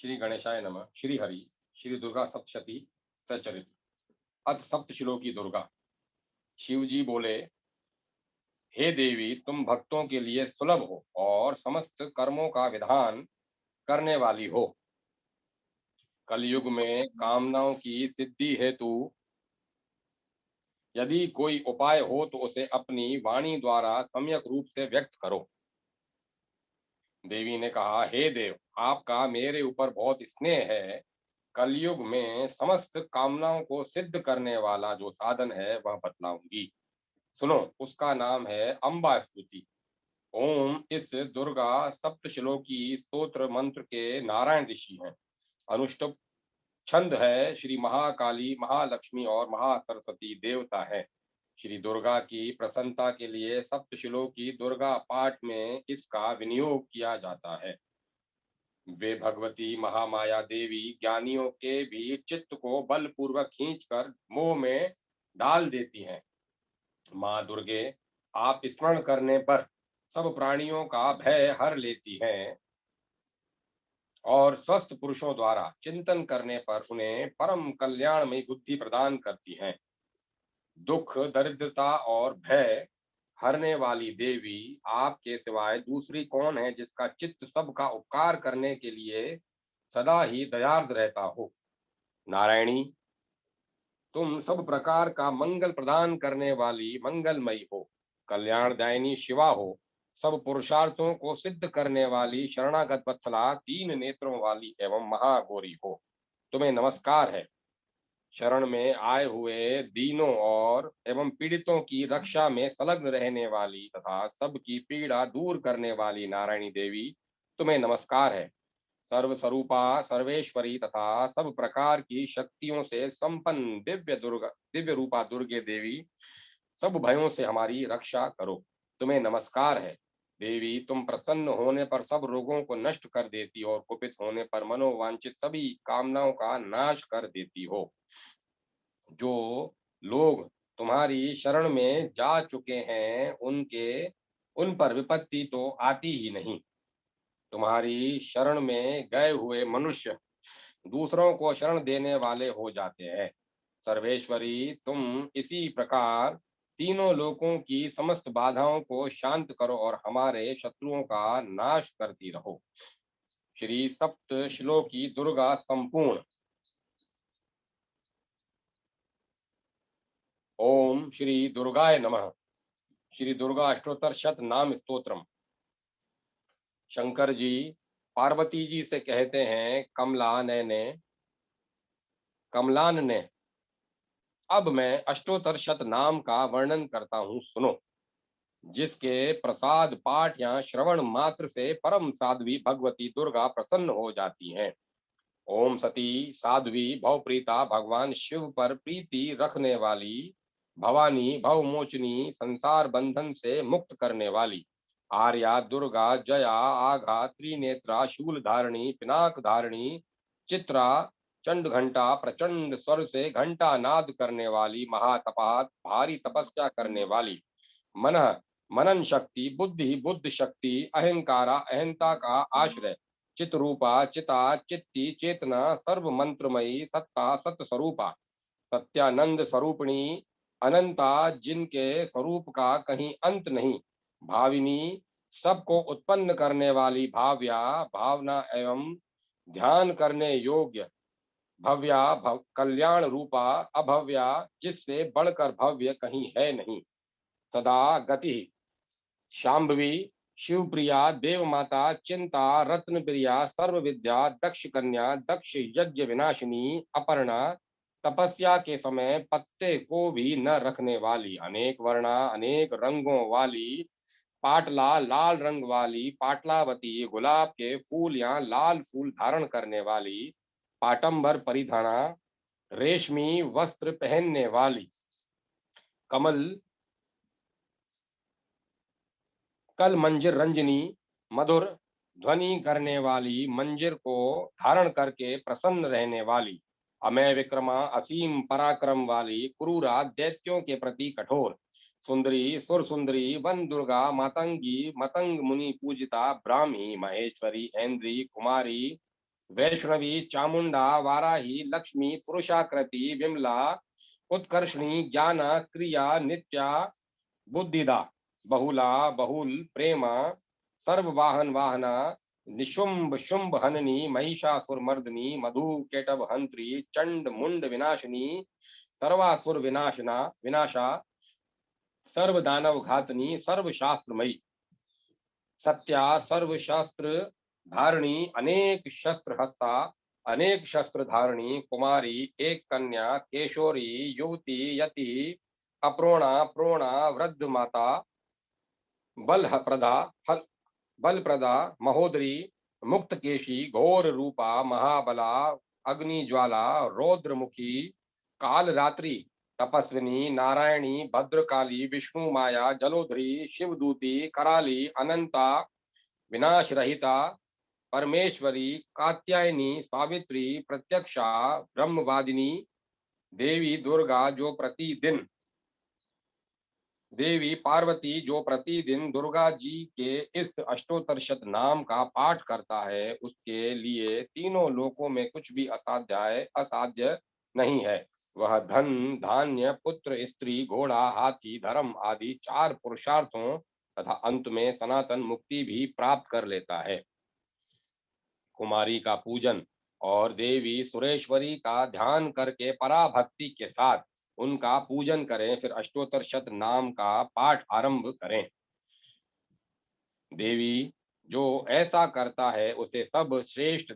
श्री गणेशाय नमः। श्री हरि श्री दुर्गा सप्तशती सचरित। अथ सप्तश्लोकी दुर्गा। शिव जी बोले, हे देवी, तुम भक्तों के लिए सुलभ हो और समस्त कर्मों का विधान करने वाली हो। कलयुग में कामनाओं की सिद्धि हेतु यदि कोई उपाय हो तो उसे अपनी वाणी द्वारा सम्यक रूप से व्यक्त करो। देवी ने कहा, हे देव, आपका मेरे ऊपर बहुत स्नेह है। कलयुग में समस्त कामनाओं को सिद्ध करने वाला जो साधन है वह बतलाऊंगी। सुनो, उसका नाम है अम्बा स्तुति। ओम इस दुर्गा सप्तश्लोकी स्तोत्र मंत्र के नारायण ऋषि हैं। अनुष्टुप छंद है श्री महाकाली, महालक्ष्मी और महासरस्वती देवता है। श्री दुर्गा की प्रसन्नता के लिए सप्तश्लोकी दुर्गा पाठ में इसका विनियोग किया जाता है। वे भगवती महामाया देवी ज्ञानियों के भी चित्त को बलपूर्वक खींचकर मोह में डाल देती हैं। माँ दुर्गे, आप स्मरण करने पर सब प्राणियों का भय हर लेती हैं और स्वस्थ पुरुषों द्वारा चिंतन करने पर उन्हें परम कल्याणमयी बुद्धि प्रदान करती हैं। दुख, दरिद्रता और भय हरने वाली देवी, आपके सिवाय दूसरी कौन है जिसका चित्त सबका उपकार करने के लिए सदा ही दयार्द रहता हो। नारायणी, तुम सब प्रकार का मंगल प्रदान करने वाली मंगलमयी हो। कल्याणदायिनी शिवा हो। सब पुरुषार्थों को सिद्ध करने वाली शरणागत वत्सला, तीन नेत्रों वाली एवं महागौरी हो। तुम्हें नमस्कार है। शरण में आए हुए दीनों और एवं पीड़ितों की रक्षा में संलग्न रहने वाली तथा सबकी पीड़ा दूर करने वाली नारायणी देवी, तुम्हें नमस्कार है। सर्व स्वरूपा, सर्वेश्वरी तथा सब प्रकार की शक्तियों से संपन्न दिव्य रूपा दुर्गे देवी, सब भयों से हमारी रक्षा करो। तुम्हें नमस्कार है। देवी, तुम प्रसन्न होने पर सब रोगों को नष्ट कर देती और कुपित होने पर मनोवांछित सभी कामनाओं का नाश कर देती हो। जो लोग तुम्हारी शरण में जा चुके हैं उन पर विपत्ति तो आती ही नहीं। तुम्हारी शरण में गए हुए मनुष्य दूसरों को शरण देने वाले हो जाते हैं। सर्वेश्वरी, तुम इसी प्रकार तीनों लोकों की समस्त बाधाओं को शांत करो और हमारे शत्रुओं का नाश करती रहो। श्री सप्त श्लोकी दुर्गा संपूर्ण। ओम श्री दुर्गाय नमः। श्री दुर्गा अष्टोत्तर शत नाम स्तोत्रम। शंकर जी पार्वती जी से कहते हैं, कमलान ने, अब मैं अष्टोत्तर शत नाम का वर्णन करता हूँ, सुनो। जिसके प्रसाद पाठ या श्रवण मात्र से परम साध्वी भगवती दुर्गा प्रसन्न हो जाती हैं। ओम सती साध्वी भवप्रीता, भगवान शिव पर प्रीति रखने वाली, भवानी भवमोचनी, संसार बंधन से मुक्त करने वाली, आर्या दुर्गा, जया आघा, त्रिनेत्रा, शूल धारणी, पिनाक धारणी, चित्रा, चंड घंटा, प्रचंड स्वर से घंटा नाद करने वाली, महातपात भारी तपस्या करने वाली, मन मनन शक्ति, बुद्धि बुद्ध शक्ति, अहंकारा अहंता का आश्रय, चित रूपा, चिता चित्ती, चेतना, सर्व मंत्रमयी, सत्ता सत स्वरूपा, सत्यानंद स्वरूपिणी, अनंता, जिनके स्वरूप का कहीं अंत नहीं, भाविनी, सबको उत्पन्न करने वाली, भाव्या, भावना एवं ध्यान करने योग्य, भव्या, कल्याण रूपा, अभव्या, जिससे बढ़कर भव्य कहीं है नहीं, सदा गति, शांभवी, शिवप्रिया, देव माता, चिंता, रत्न प्रिया, सर्व विद्या, दक्ष कन्या, दक्ष यज्ञ विनाशिनी, अपर्णा, तपस्या के समय पत्ते को भी न रखने वाली, अनेक वर्णा, अनेक रंगों वाली, पाटला, लाल रंग वाली, पाटलावती, गुलाब के फूल या लाल फूल धारण करने वाली, पाटंबर परिधाना, रेशमी वस्त्र पहनने वाली, कमल कल मंजिर रंजनी, मधुर ध्वनि करने वाली, मंजिर को धारण करके प्रसन्न रहने वाली, अमय विक्रमा, असीम पराक्रम वाली, क्रूरा, दैत्यों के प्रति कठोर, सुंदरी, सुर सुंदरी, वन दुर्गा, मातंगी, मतंग मुनि पूजिता, ब्राह्मी, महेश्वरी, ऐन्द्री, कुमारी, वैष्णवी, चामुंडा, वाराही, लक्ष्मी, पुरुषाकृति, विमला, उत्कर्षणी, ज्ञान, क्रिया, नित्या, बुद्धिदा, बहुला, बहुल, प्रेमा, सर्ववाहन वाहना, निशुंभ शुंभ हननी, महिषासुर मर्दनी, मधु केटव हंत्री, चंड मुंड विनाशिनी, सर्वासुर विनाशना विनाशा, सर्व दानव घातनी, सर्व शास्त्रमयी, सत्या, सर्व शास्त्र धारणी, अनेक शस्त्र हस्ता, अनेक शस्त्र धारणी, कुमारी, एक कन्या, केशोरी, युवती, यति, अप्रोणा, प्रोणा, वृद्ध माता, बल प्रदा, बल प्रदा, महोदरी, मुक्त केशी, घोर रूपा, महाबला, अग्नि ज्वाला, रौद्रमुखी, काल रात्रि, तपस्विनी, नारायणी, भद्रकाली, विष्णु माया, जलोधरी, शिवदूती, कराली, अनंता, विनाश रहिता, परमेश्वरी, कात्यायनी, सावित्री, प्रत्यक्षा, ब्रह्मवादिनी, देवी दुर्गा जो प्रतिदिन देवी पार्वती जो प्रतिदिन दुर्गा जी के इस अष्टोत्तर शत नाम का पाठ करता है, उसके लिए तीनों लोकों में कुछ भी असाध्य नहीं है। वह धन, धान्य, पुत्र, स्त्री, घोड़ा, हाथी, धर्म आदि 4 पुरुषार्थों तथा अंत में सनातन मुक्ति भी प्राप्त कर लेता है। कुमारी का पूजन और देवी सुरेश्वरी का ध्यान करके पराभक्ति के साथ उनका पूजन करें, फिर अष्टोत्तर शत नाम का पाठ आरंभ करें। देवी जो ऐसा करता है उसे सब श्रेष्ठ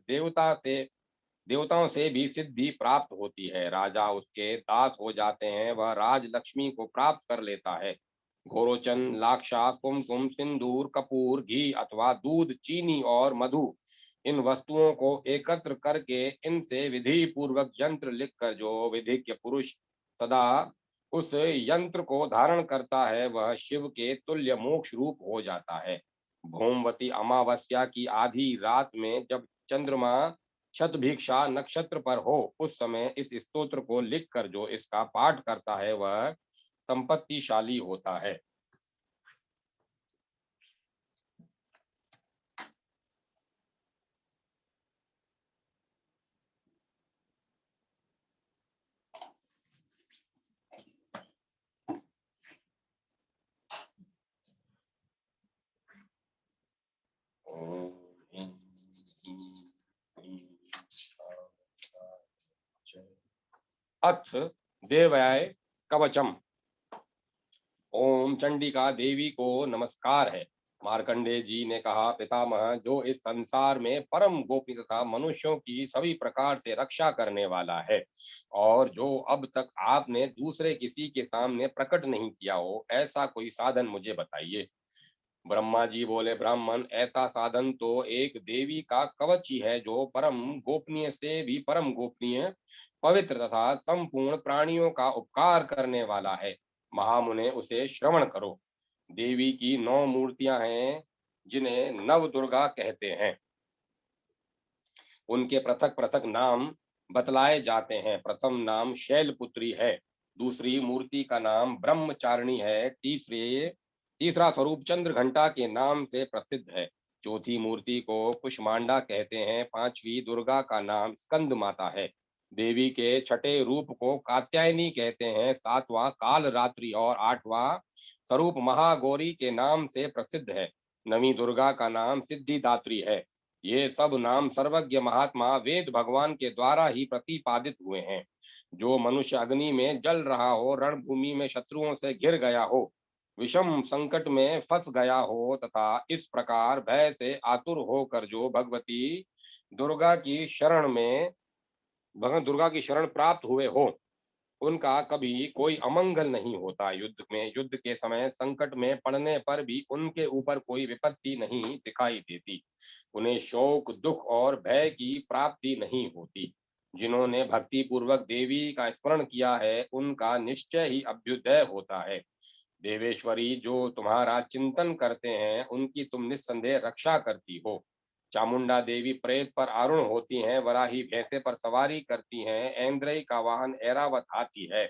देवताओं से भी सिद्धि प्राप्त होती है। राजा उसके दास हो जाते हैं, वह राज लक्ष्मी को प्राप्त कर लेता है। घोरोचन, लाक्षा, कुमकुम, सिंदूर, कपूर, घी अथवा दूध, चीनी और मधु, इन वस्तुओं को एकत्र करके इनसे विधि पूर्वक यंत्र लिखकर जो विधिज्ञ पुरुष सदा उस यंत्र को धारण करता है, वह शिव के तुल्य मोक्ष रूप हो जाता है। भौमवती अमावस्या की आधी रात में जब चंद्रमा शतभिक्षा नक्षत्र पर हो, उस समय इस स्तोत्र को लिखकर जो इसका पाठ करता है वह संपत्तिशाली होता है। अथ देवयाय कवचम। ओम चंडिका देवी को नमस्कार है। मार्कंडे जी ने कहा, पितामह, जो इस संसार में परम गोपी तथा मनुष्यों की सभी प्रकार से रक्षा करने वाला है और जो अब तक आपने दूसरे किसी के सामने प्रकट नहीं किया हो, ऐसा कोई साधन मुझे बताइए। ब्रह्मा जी बोले, ब्राह्मण, ऐसा साधन तो एक देवी का कवच ही है, जो परम गोपनीय से भी परम गोपनीय, पवित्र तथा संपूर्ण प्राणियों का उपकार करने वाला है। महामुने, उसे श्रवण करो। देवी की 9 मूर्तियां हैं, जिन्हें नव दुर्गा कहते हैं। उनके पृथक पृथक नाम बतलाए जाते हैं। प्रथम नाम शैलपुत्री है, दूसरी मूर्ति का नाम ब्रह्मचारिणी है, तीसरा स्वरूप चंद्र घंटा के नाम से प्रसिद्ध है, चौथी मूर्ति को कुष्मांडा कहते हैं, पांचवी दुर्गा का नाम स्कंद माता है, देवी के छठे रूप को कात्यायनी कहते हैं, सातवां काल रात्रि और आठवां स्वरूप महागौरी के नाम से प्रसिद्ध है, नवी दुर्गा का नाम सिद्धिदात्री है। ये सब नाम सर्वज्ञ महात्मा वेद भगवान के द्वारा ही प्रतिपादित हुए हैं। जो मनुष्य अग्नि में जल रहा हो, रणभूमि में शत्रुओं से घिर गया हो, विषम संकट में फंस गया हो तथा इस प्रकार भय से आतुर होकर जो भगवान दुर्गा की शरण प्राप्त हुए हो, उनका कभी कोई अमंगल नहीं होता। युद्ध के समय संकट में पड़ने पर भी उनके ऊपर कोई विपत्ति नहीं दिखाई देती। उन्हें शोक, दुख और भय की प्राप्ति नहीं होती। जिन्होंने भक्ति पूर्वक देवी का स्मरण किया है, उनका निश्चय ही अभ्युदय होता है। देवेश्वरी, जो तुम्हारा चिंतन करते हैं, उनकी तुम निस्संदेह रक्षा करती हो। चामुंडा देवी प्रेत पर आरूढ़ होती हैं, वराही भैंसे पर सवारी करती हैं, ऐन्द्रई का वाहन ऐरावत हाथी है,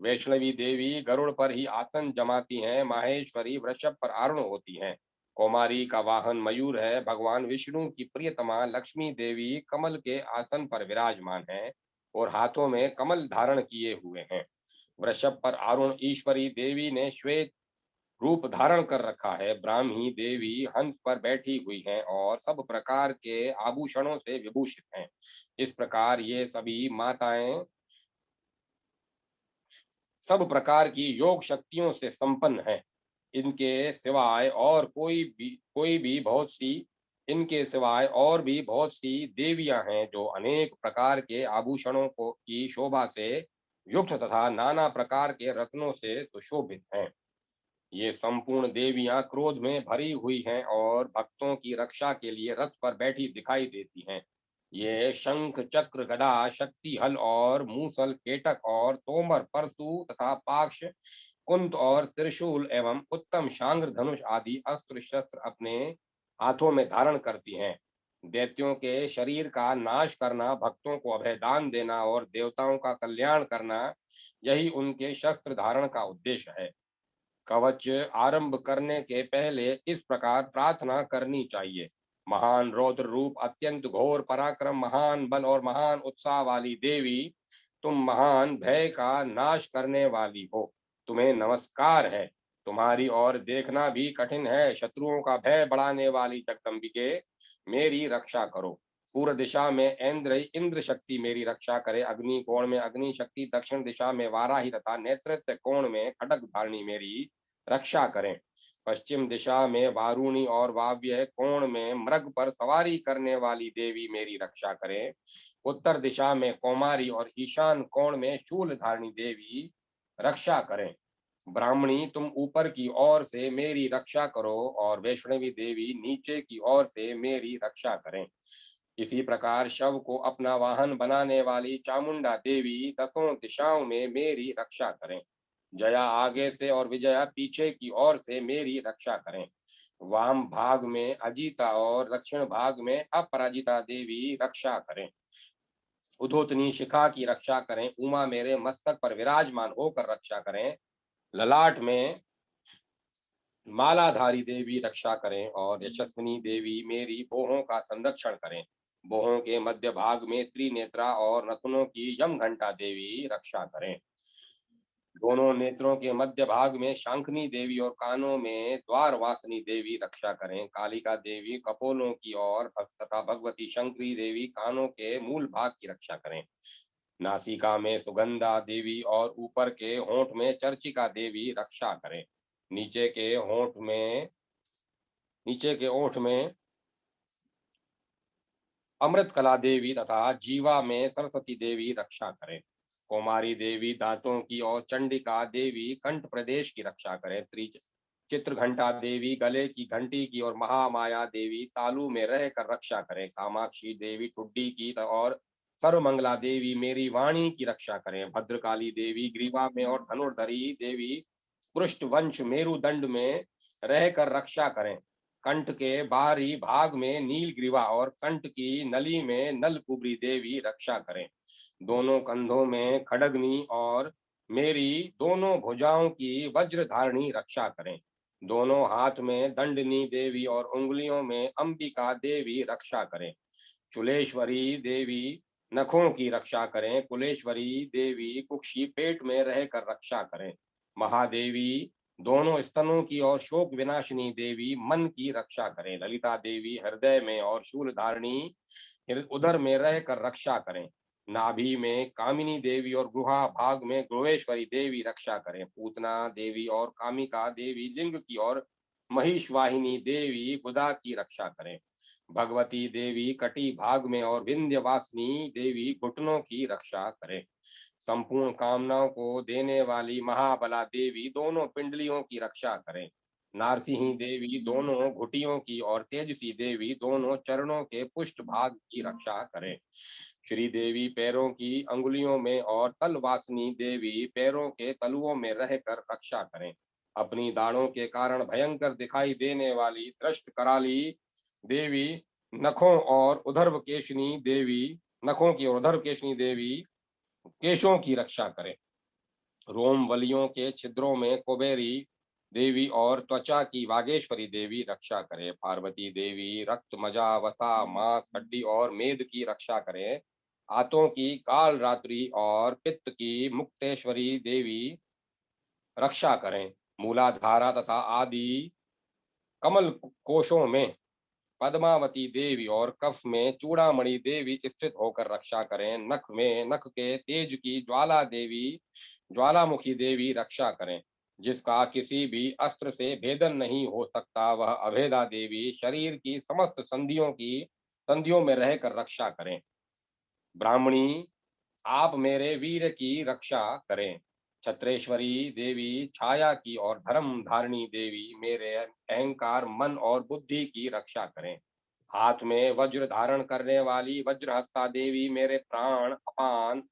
वैष्णवी देवी गरुड़ पर ही आसन जमाती हैं, माहेश्वरी वृषभ पर आरूढ़ होती हैं, कौमारी का वाहन मयूर है। भगवान विष्णु की प्रियतमा लक्ष्मी देवी कमल के आसन पर विराजमान है और हाथों में कमल धारण किए हुए हैं। वृषभ पर अरुण ईश्वरी देवी ने श्वेत रूप धारण कर रखा है। ब्राह्मी देवी हंस पर बैठी हुई हैं और सब प्रकार के आभूषणों से विभूषित हैं। इस प्रकार ये सभी माताएं सब प्रकार की योग शक्तियों से संपन्न है। इनके सिवाय और कोई भी बहुत सी इनके सिवाय और भी बहुत सी देवियां हैं जो अनेक प्रकार के आभूषणों को की शोभा से युक्त तथा नाना प्रकार के रत्नों से सुशोभित हैं। ये संपूर्ण देवियां क्रोध में भरी हुई हैं और भक्तों की रक्षा के लिए रथ पर बैठी दिखाई देती हैं। ये शंख चक्र गदा शक्ति हल और मूसल केटक और तोमर परशु तथा पाक्ष कुंत और त्रिशूल एवं उत्तम शांग्र धनुष आदि अस्त्र शस्त्र अपने हाथों में धारण करती हैं। दैत्यों के शरीर का नाश करना, भक्तों को अभय दान देना और देवताओं का कल्याण करना, यही उनके शस्त्र धारण का उद्देश्य है। कवच आरंभ करने के पहले इस प्रकार प्रार्थना करनी चाहिए। महान रौद्र रूप, अत्यंत घोर पराक्रम, महान बल और महान उत्साह वाली देवी, तुम महान भय का नाश करने वाली हो। तुम्हें नमस्कार है। तुम्हारी ओर देखना भी कठिन है। शत्रुओं का भय बढ़ाने वाली जगदम्बिके, मेरी रक्षा करो। पूर्व दिशा में इंद्र शक्ति मेरी रक्षा करे। अग्नि कोण में अग्नि शक्ति, दक्षिण दिशा में वाराही तथा नेतृत्व कोण में खड्ग धारणी मेरी रक्षा करें। पश्चिम दिशा में वारुणी और वाव्य कोण में मृग पर सवारी करने वाली देवी मेरी रक्षा करें। उत्तर दिशा में कौमारी और ईशान कोण में शूल धारणी देवी रक्षा करें। ब्राह्मणी, तुम ऊपर की ओर से मेरी रक्षा करो और वैष्णवी देवी नीचे की ओर से मेरी रक्षा करें। इसी प्रकार शव को अपना वाहन बनाने वाली चामुंडा देवी दसों दिशाओं में मेरी रक्षा करें। जया आगे से और विजया पीछे की ओर से मेरी रक्षा करें। वाम भाग में अजीता और दक्षिण भाग में अपराजिता देवी रक्षा करें। उधोतनी शिखा की रक्षा करें। उमा मेरे मस्तक पर विराजमान होकर रक्षा करें। ललाट में मालाधारी देवी रक्षा करें और यशस्विनी देवी मेरी बोहों का संरक्षण करें। बोहों के मध्य भाग में त्रिनेत्रा और नथुनों की यम घंटा देवी रक्षा करें। दोनों नेत्रों के मध्य भाग में शांखनी देवी और कानों में द्वारवासिनी देवी रक्षा करें। कालिका देवी कपोलों की ओर तथा भगवती शंकरी देवी कानों के मूल भाग की रक्षा करें। नासिका में सुगंधा देवी और ऊपर के होंठ में चर्चिका देवी रक्षा करें। नीचे के ओठ में अमृत कला देवी तथा जीवा में सरस्वती देवी रक्षा करें। कौमारी देवी दांतों की और चंडिका देवी कंठ प्रदेश की रक्षा करें। चित्र घंटा देवी गले की घंटी की और महामाया देवी तालू में रहकर रक्षा करें। कामाक्षी देवी ठुड्डी की और सर्वमंगला देवी मेरी वाणी की रक्षा करें। भद्रकाली देवी ग्रीवा में और धनुर्धरी देवी पृष्ठ वंश मेरुदंड में रहकर रक्षा करें। कंठ के बाहरी भाग में नील ग्रीवा और कंठ की नली में नलकुबरी देवी रक्षा करें। दोनों कंधों में खड़गनी और मेरी दोनों भुजाओं की वज्र धारणी रक्षा करें। दोनों हाथ में दंडनी देवी और उंगलियों में अंबिका देवी रक्षा करें। चुलेश्वरी देवी नखों की रक्षा करें। कुलेश्वरी देवी कुक्षी पेट में रहकर रक्षा करें। महादेवी दोनों स्तनों की और शोक विनाशिनी देवी मन की रक्षा करें। ललिता देवी हृदय में और शूल धारणी उदर में रहकर रक्षा करें। नाभि में कामिनी देवी और गुहा भाग में गुहेश्वरी देवी रक्षा करें। पूतना देवी और कामिका देवी लिंग की और महिषवाहिनी देवी गुदा की रक्षा करें। भगवती देवी कटी भाग में और विंध्यवासिनी देवी घुटनों की रक्षा करें। संपूर्ण कामनाओं को देने वाली महाबला देवी दोनों पिंडलियों की रक्षा करें। नारसिंही देवी दोनों घुटियों की और तेजसी देवी दोनों चरणों के पुष्ट भाग की रक्षा करें। श्री देवी पैरों की अंगुलियों में और तलवासिनी देवी पैरों के तलुओं में रहकर रक्षा करें। अपनी दाढ़ों के कारण भयंकर दिखाई देने वाली दृष्ट कराली देवी नखों की और उधर्व केशनी देवी केशों की रक्षा करें। रोम वलियों के छिद्रों में कुबेरी देवी और त्वचा की वागेश्वरी देवी रक्षा करें। पार्वती देवी रक्त, मजा, वसा, मांस, हड्डी और मेद की रक्षा करें। आंतों की काल रात्रि और पित्त की मुक्तेश्वरी देवी रक्षा करें। मूलाधारा तथा आदि कमल कोशों में पद्मावती देवी और कफ में चूड़ामणि देवी स्थित होकर रक्षा करें। नख में नख के तेज की ज्वाला देवी, ज्वालामुखी देवी रक्षा करें। जिसका किसी भी अस्त्र से भेदन नहीं हो सकता, वह अभेदा देवी शरीर की समस्त संधियों में रहकर रक्षा करें। ब्राह्मणी, आप मेरे वीर की रक्षा करें। छत्रेश्वरी देवी छाया की और धर्म धारिणी देवी मेरे अहंकार, मन और बुद्धि की रक्षा करें। हाथ में वज्र धारण करने वाली वज्रहस्ता देवी मेरे प्राण, अपान,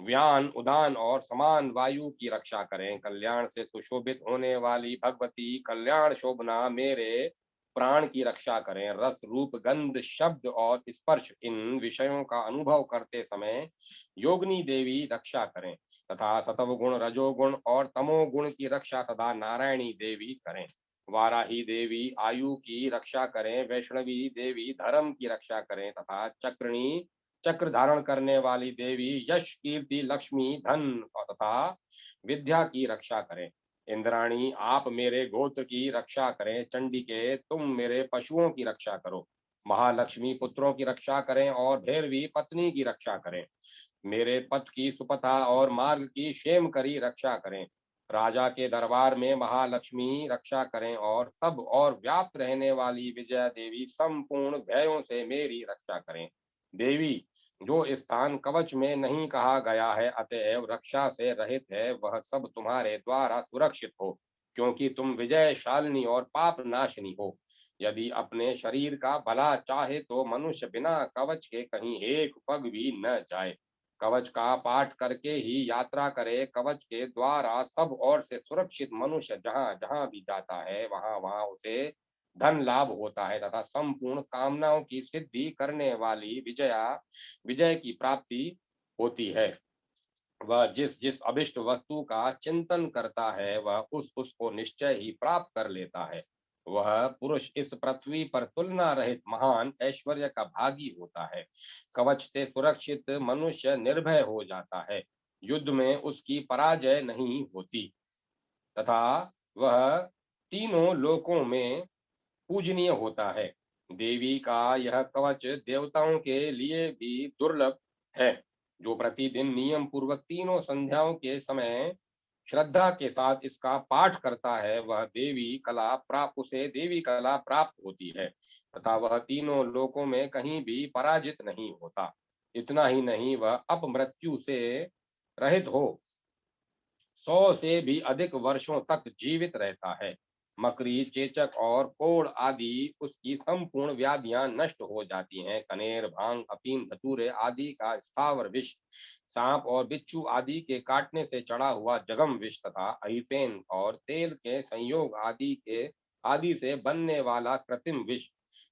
व्यान, उदान और समान वायु की रक्षा करें। कल्याण से सुशोभित होने वाली भगवती कल्याण शोभना मेरे प्राण की रक्षा करें। रस, रूप, गंध, शब्द और स्पर्श, इन विषयों का अनुभव करते समय योगिनी देवी रक्षा करें। तथा सतवगुण, रजोगुण और तमोगुण की रक्षा सदा नारायणी देवी करें। वाराही देवी आयु की रक्षा करें। वैष्णवी देवी धर्म की रक्षा करें। तथा चक्रणी, चक्र धारण करने वाली देवी यश, कीर्ति, लक्ष्मी, धन तथा विद्या की रक्षा करें। इंद्राणी, आप मेरे गोत्र की रक्षा करें। चंडिके, तुम मेरे पशुओं की रक्षा करो। महालक्ष्मी, पुत्रों की रक्षा करें और भैरवी, पत्नी की रक्षा करें। मेरे पथ की सुपथा और मार्ग की क्षेम करी रक्षा करें। राजा के दरबार में महालक्ष्मी रक्षा करें और सब और व्याप्त रहने वाली विजया देवी संपूर्ण भयों से मेरी रक्षा करें। देवी, जो स्थान कवच में नहीं कहा गया है अतएव रक्षा से रहित है, वह सब तुम्हारे द्वारा सुरक्षित हो, क्योंकि तुम विजयशालिनी और पाप नाशिनी हो। यदि अपने शरीर का भला चाहे तो मनुष्य बिना कवच के कहीं एक पग भी न जाए। कवच का पाठ करके ही यात्रा करे। कवच के द्वारा सब ओर से सुरक्षित मनुष्य जहां जहां भी जाता है, वहां वहां उसे धन लाभ होता है तथा संपूर्ण कामनाओं की सिद्धि करने वाली विजय की प्राप्ति होती है। वह जिस जिस अभिष्ट वस्तु का चिंतन करता है, वह उसको निश्चय ही प्राप्त कर लेता है। वह पुरुष इस पृथ्वी पर तुलना रहित महान ऐश्वर्य का भागी होता है। कवच से सुरक्षित मनुष्य निर्भय हो जाता है। युद्ध में उसकी पराजय नहीं होती तथा वह तीनों लोकों में पूजनीय होता है। देवी का यह कवच देवताओं के लिए भी दुर्लभ है। जो प्रतिदिन नियम पूर्वक तीनों संध्याओं के समय श्रद्धा के साथ इसका पाठ करता है, वह देवी कला प्राप्त होती है तथा वह तीनों लोकों में कहीं भी पराजित नहीं होता। इतना ही नहीं, वह अपमृत्यु से रहित हो 100 से भी अधिक वर्षों तक जीवित रहता है। मकड़ी, चेचक और कोढ़ आदि उसकी संपूर्ण व्याधियां नष्ट हो जाती हैं। कनेर, भांग, अफीम, धतूरे आदि का स्थावर विष, सांप और बिच्छू आदि के काटने से चढ़ा हुआ जगम विष तथा अहिफेन और तेल के संयोग आदि से बनने वाला कृत्रिम विष,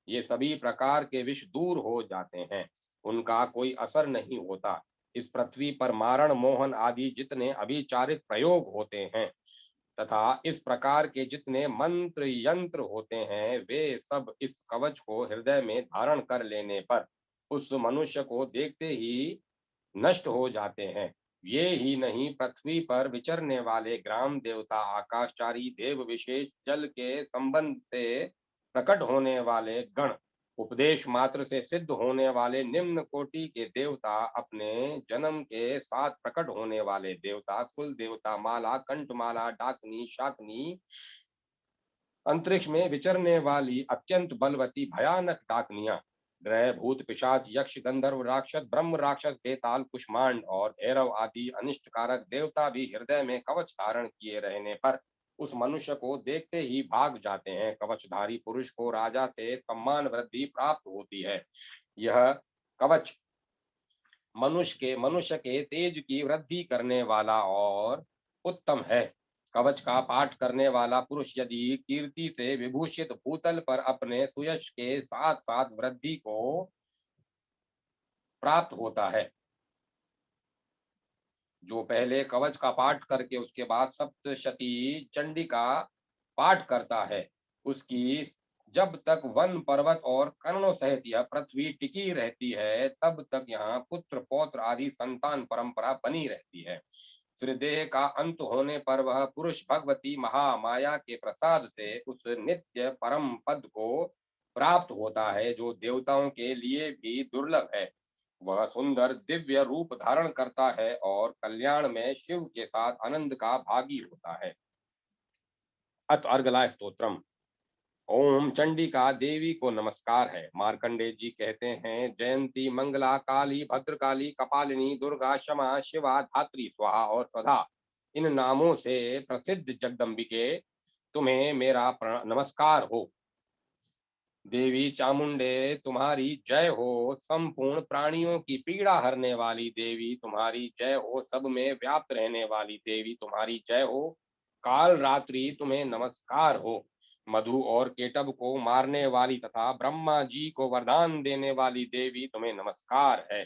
ये सभी प्रकार के विष दूर हो जाते हैं। उनका कोई असर नहीं होता। इस पृथ्वी पर मारण, मोहन आदि जितने अभिचारित प्रयोग होते हैं तथा इस प्रकार के जितने मंत्र यंत्र होते हैं, वे सब इस कवच को हृदय में धारण कर लेने पर उस मनुष्य को देखते ही नष्ट हो जाते हैं। ये ही नहीं, पृथ्वी पर विचरने वाले ग्राम देवता, आकाशचारी देव, विशेष जल के संबंध से प्रकट होने वाले गण, उपदेश मात्र से सिद्ध होने वाले निम्न कोटि के देवता, अपने जन्म के साथ प्रकट होने वाले देवता, कुल देवता, माला, कंठमाला, डाकनी, शाकनी, अंतरिक्ष में विचरने वाली अत्यंत बलवती भयानक डाकनियां, ग्रह, भूत, पिशाच, यक्ष, गंधर्व, राक्षस, ब्रह्म राक्षस, बेताल, कुष्मांड और भैरव आदि अनिष्टकारक देवता भी हृदय में कवच धारण किए रहने पर उस मनुष्य को देखते ही भाग जाते हैं। कवचधारी पुरुष को राजा से सम्मान वृद्धि प्राप्त होती है। यह कवच मनुष्य के तेज की वृद्धि करने वाला और उत्तम है। कवच का पाठ करने वाला पुरुष यदि कीर्ति से विभूषित भूतल पर अपने सुयश के साथ साथ वृद्धि को प्राप्त होता है। जो पहले कवच का पाठ करके उसके बाद सप्तशती चंडिका पाठ करता है, उसकी जब तक वन पर्वत और कर्णों सहित यह पृथ्वी टिकी रहती है, तब तक यहाँ पुत्र पौत्र आदि संतान परंपरा बनी रहती है। फिर देह का अंत होने पर वह पुरुष भगवती महामाया के प्रसाद से उस नित्य परम पद को प्राप्त होता है, जो देवताओं के लिए भी दुर्लभ है। वह सुंदर दिव्य रूप धारण करता है और कल्याण में शिव के साथ आनंद का भागी होता है। अथ अर्गला स्तोत्रम। ओम चंडिका देवी को नमस्कार है। मार्कंडे जी कहते हैं, जयंती, मंगला, काली, भद्रकाली, कपालिनी, दुर्गा, क्षमा, शिवा, धात्री, स्वाहा और स्वधा, इन नामों से प्रसिद्ध जगदम्बिके, तुम्हें मेरा नमस्कार हो। देवी चामुंडे तुम्हारी जय हो। संपूर्ण प्राणियों की पीड़ा हरने वाली देवी तुम्हारी जय हो। सब में व्याप्त रहने वाली देवी तुम्हारी जय हो। काल रात्रि तुम्हें नमस्कार हो। मधु और केटब को मारने वाली तथा ब्रह्मा जी को वरदान देने वाली देवी तुम्हें नमस्कार है।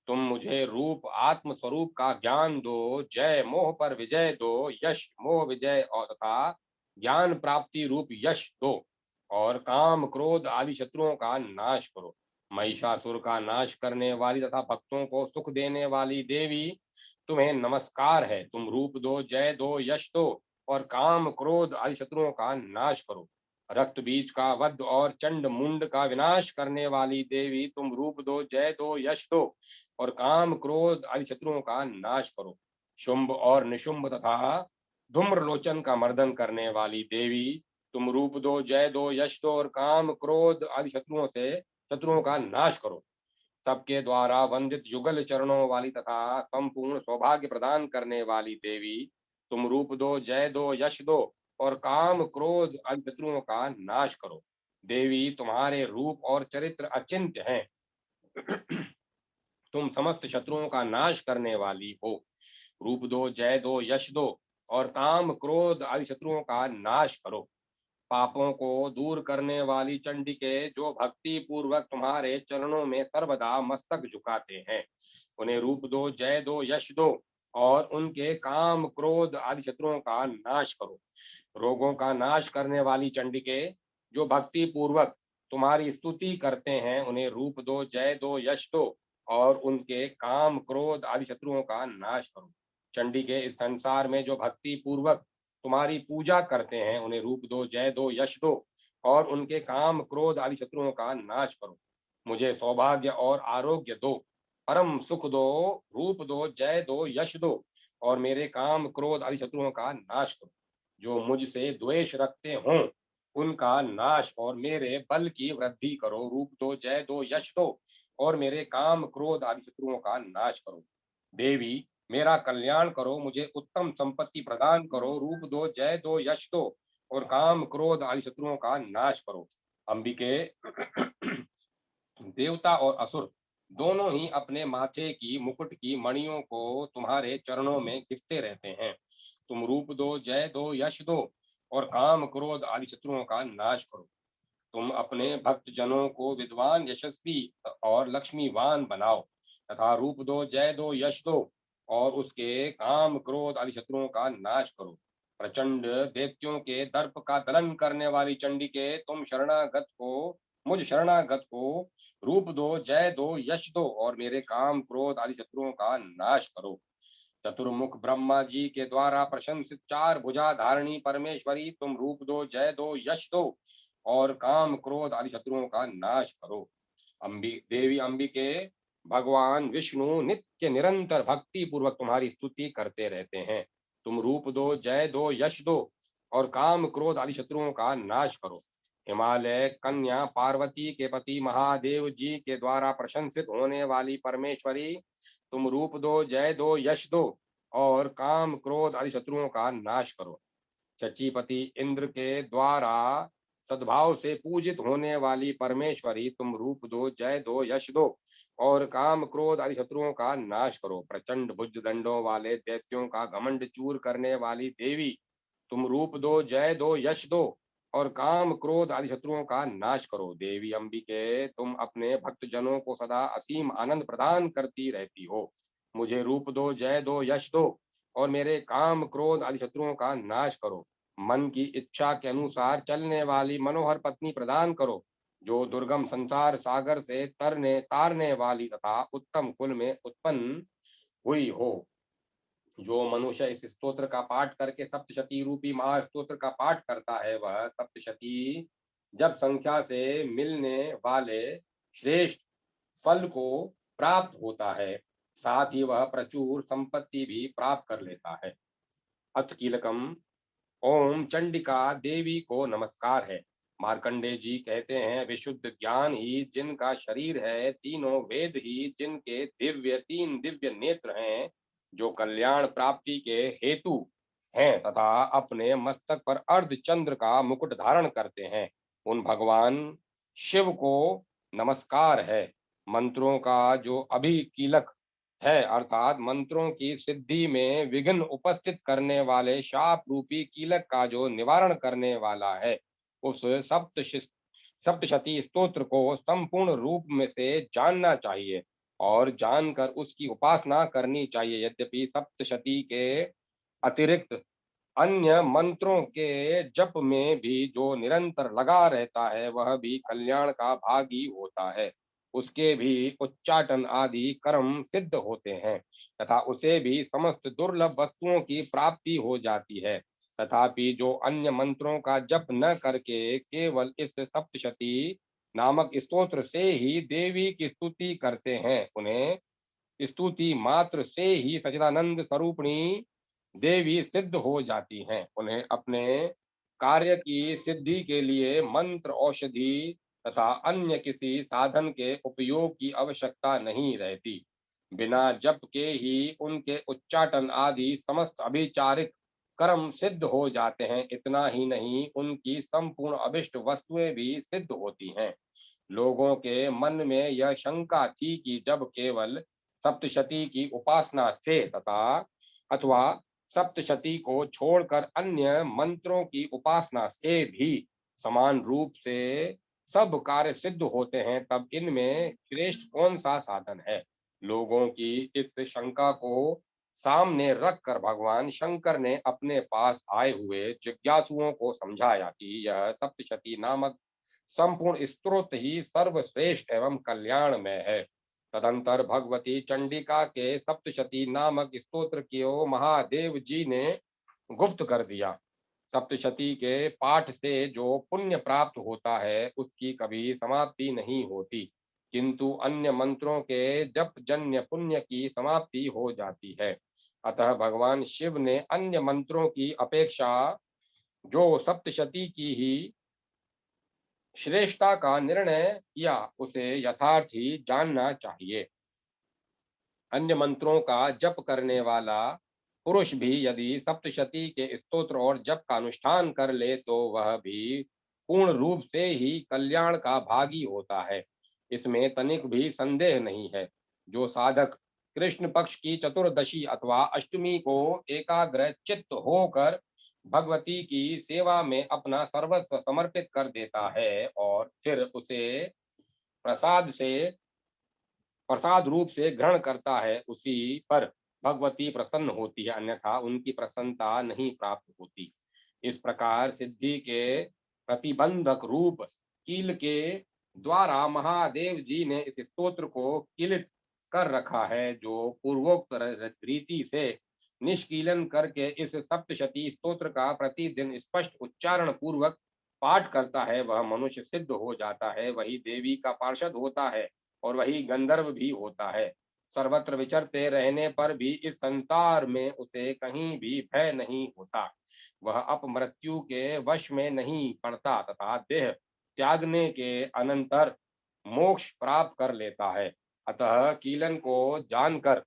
तुम मुझे रूप आत्म स्वरूप का ज्ञान दो। जय मोह पर विजय दो। यश मोह विजय और तथा ज्ञान प्राप्ति रूप यश दो। और काम क्रोध आदि शत्रुओं का नाश करो। महिषासुर का नाश करने वाली तथा भक्तों को सुख देने वाली देवी तुम्हें नमस्कार है। तुम रूप दो, जय दो, यश दो और काम क्रोध आदि शत्रुओं का नाश करो। रक्त बीज का वध और चंड मुंड का विनाश करने वाली देवी तुम रूप दो, जय दो, यश दो और काम क्रोध आदि शत्रुओं का नाश करो। शुंभ और निशुंभ तथा धूम्रलोचन का मर्दन करने वाली देवी तुम रूप दो, जय दो, यश दो और काम क्रोध आदि शत्रुओं का नाश करो। सबके द्वारा वंदित युगल चरणों वाली तथा संपूर्ण सौभाग्य प्रदान करने वाली देवी तुम रूप दो, जय दो, यश दो और काम क्रोध आदि शत्रुओं का नाश करो। देवी तुम्हारे रूप और चरित्र अचिंत्य हैं। तुम समस्त शत्रुओं का नाश करने वाली हो। रूप दो, जय दो, यश दो और काम क्रोध आदि शत्रुओं का नाश करो। पापों को दूर करने वाली चंडिके, जो भक्ति पूर्वक तुम्हारे चरणों में सर्वदा मस्तक झुकाते हैं, उन्हें रूप दो, जय दो, यश दो और उनके काम क्रोध आदि शत्रुओं का नाश करो। रोगों का नाश करने वाली चंडिके, जो भक्ति पूर्वक तुम्हारी स्तुति करते हैं, उन्हें रूप दो, जय दो, यश दो और उनके काम क्रोध आदि शत्रुओं का नाश करो। चंडिके, इस संसार में जो भक्ति पूर्वक तुम्हारी पूजा करते हैं, उन्हें रूप दो, जय दो, यश दो और उनके काम क्रोध आदि शत्रुओं का नाश करो। मुझे सौभाग्य और आरोग्य दो, परम सुख दो। रूप दो, जय दो, यश दो और मेरे काम क्रोध आदि शत्रुओं का नाश करो। जो मुझसे द्वेष रखते हों, उनका नाश और मेरे बल की वृद्धि करो। रूप दो, जय दो, यश दो और मेरे काम क्रोध आदि शत्रुओं का नाश करो। देवी, मेरा कल्याण करो, मुझे उत्तम संपत्ति प्रदान करो। रूप दो, जय दो, यश दो और काम क्रोध आदि शत्रुओं का नाश करो। अंबिके, देवता और असुर दोनों ही अपने माथे की मुकुट की मणियों को तुम्हारे चरणों में घिसते रहते हैं। तुम रूप दो, जय दो, यश दो और काम क्रोध आदि शत्रुओं का नाश करो। तुम अपने भक्त जनों को विद्वान, यशस्वी और लक्ष्मीवान बनाओ तथा रूप दो, जय दो, यश दो और उसके काम क्रोध आदि शत्रुओं का नाश करो। प्रचंड दैत्यों के दर्प का दलन करने वाली चंडिके, तुम मुझ शरणागत को रूप दो, जय दो, यश दो और मेरे काम क्रोध आदि शत्रुओं का नाश करो। चतुर्मुख ब्रह्मा जी के द्वारा प्रशंसित चार भुजा धारणी परमेश्वरी, तुम रूप दो, जय दो, यश दो और काम क्रोध आदि शत्रुओं का नाश करो। देवी अंबिके, भगवान विष्णु नित्य निरंतर भक्ति पूर्वक तुम्हारी स्तुति करते रहते हैं। तुम रूप दो, जय दो, यश दो और काम क्रोध आदि शत्रुओं का नाश करो। हिमालय कन्या पार्वती के पति महादेव जी के द्वारा प्रशंसित होने वाली परमेश्वरी, तुम रूप दो, जय दो, यश दो और काम क्रोध आदि शत्रुओं का नाश करो। शचीपति इंद्र के द्वारा सद्भाव से पूजित होने वाली परमेश्वरी, तुम रूप दो, जय दो, यश दो और काम क्रोध आदि शत्रुओं का नाश करो। प्रचंड भुज दंडों वाले दैत्यों का घमंड चूर करने वाली देवी, तुम रूप दो, जय दो, यश दो और काम क्रोध आदि शत्रुओं का नाश करो। देवी अंबिके, तुम अपने भक्त जनों को सदा असीम आनंद प्रदान करती रहती हो। मुझे रूप दो, जय दो, यश दो और मेरे काम क्रोध आदि शत्रुओं का नाश करो। मन की इच्छा के अनुसार चलने वाली मनोहर पत्नी प्रदान करो, जो दुर्गम संसार सागर से तरने तारने वाली तथा उत्तम कुल में उत्पन्न हुई हो। जो मनुष्य इस स्तोत्र का पाठ करके सप्तशती रूपी महास्तोत्र का पाठ करता है, वह सप्तशती जब संख्या से मिलने वाले श्रेष्ठ फल को प्राप्त होता है। साथ ही वह प्रचुर संपत्ति भी प्राप्त कर लेता है। अथ कीलकम। ओम चंडिका देवी को नमस्कार है। मार्कंडे जी कहते हैं, विशुद्ध ज्ञान ही जिनका शरीर है, तीनों वेद ही जिनके तीन दिव्य नेत्र हैं, जो कल्याण प्राप्ति के हेतु हैं तथा अपने मस्तक पर अर्ध चंद्र का मुकुट धारण करते हैं, उन भगवान शिव को नमस्कार है। मंत्रों का जो अभी कीलक है, अर्थात मंत्रों की सिद्धि में विघ्न उपस्थित करने वाले शाप रूपी कीलक का जो निवारण करने वाला है, उस सप्तशती स्तोत्र को संपूर्ण रूप में से जानना चाहिए और जानकर उसकी उपासना करनी चाहिए। यद्यपि सप्तशती के अतिरिक्त अन्य मंत्रों के जप में भी जो निरंतर लगा रहता है, वह भी कल्याण का भागी होता है। उसके भी उच्चाटन आदि कर्म सिद्ध होते हैं तथा उसे भी समस्त दुर्लभ वस्तुओं की प्राप्ति हो जाती है। तथापि जो अन्य मंत्रों का जप न करके केवल इस सप्तशती नामक स्तोत्र से ही देवी की स्तुति करते हैं, उन्हें स्तुति मात्र से ही सच्चिदानंद स्वरूपिणी देवी सिद्ध हो जाती हैं। उन्हें अपने कार्य की सिद्धि के लिए मंत्र, औषधि तथा अन्य किसी साधन के उपयोग की आवश्यकता नहीं रहती। बिना जप के ही उनके उच्चाटन आदि समस्त अभिचारिक कर्म सिद्ध हो जाते हैं। इतना ही नहीं, उनकी संपूर्ण अभिष्ट वस्तुएं भी सिद्ध होती हैं। लोगों के मन में यह शंका थी कि जब केवल सप्तशती की उपासना से तथा अथवा सप्तशती को छोड़कर अन्य मंत्रों की उपासना से भी समान रूप से सब कार्य सिद्ध होते हैं, तब इनमें श्रेष्ठ कौन सा साधन है। लोगों की इस शंका को सामने रखकर भगवान शंकर ने अपने पास आए हुए जिज्ञासुओं को समझाया कि यह सप्तशती नामक संपूर्ण स्तोत्र ही सर्वश्रेष्ठ एवं कल्याणमय है। तदंतर भगवती चंडिका के सप्तशती नामक स्तोत्र को महादेव जी ने गुप्त कर दिया। सप्तशती के पाठ से जो पुण्य प्राप्त होता है, उसकी कभी समाप्ति नहीं होती, किंतु अन्य मंत्रों के जप जन्य पुण्य की समाप्ति हो जाती है। अतः भगवान शिव ने अन्य मंत्रों की अपेक्षा जो सप्तशती की ही श्रेष्ठता का निर्णय किया, उसे यथार्थ ही जानना चाहिए। अन्य मंत्रों का जप करने वाला पुरुष भी यदि सप्तशती के स्तोत्र और जप का अनुष्ठान कर ले, तो वह भी पूर्ण रूप से ही कल्याण का भागी होता है। इसमें तनिक भी संदेह नहीं है। जो साधक कृष्ण पक्ष की चतुर्दशी अथवा अष्टमी को एकाग्र चित्त होकर भगवती की सेवा में अपना सर्वस्व समर्पित कर देता है और फिर उसे प्रसाद से प्रसाद रूप से ग्रहण करता है, उसी पर भगवती प्रसन्न होती है, अन्यथा उनकी प्रसन्नता नहीं प्राप्त होती। इस प्रकार सिद्धि के प्रतिबंधक रूप कील के द्वारा महादेव जी ने इस स्तोत्र को कीलित कर रखा है। जो पूर्वोक्त रीति से निष्कीलन करके इस सप्तशती स्तोत्र का प्रतिदिन स्पष्ट उच्चारण पूर्वक पाठ करता है, वह मनुष्य सिद्ध हो जाता है, वही देवी का पार्षद होता है और वही गंधर्व भी होता है। सर्वत्र विचरते रहने पर भी इस संसार में उसे कहीं भी भय नहीं होता। वह अपमृत्यु के वश में नहीं पड़ता तथा देह त्यागने के अनंतर मोक्ष प्राप्त कर लेता है। अतः कीलन को जानकर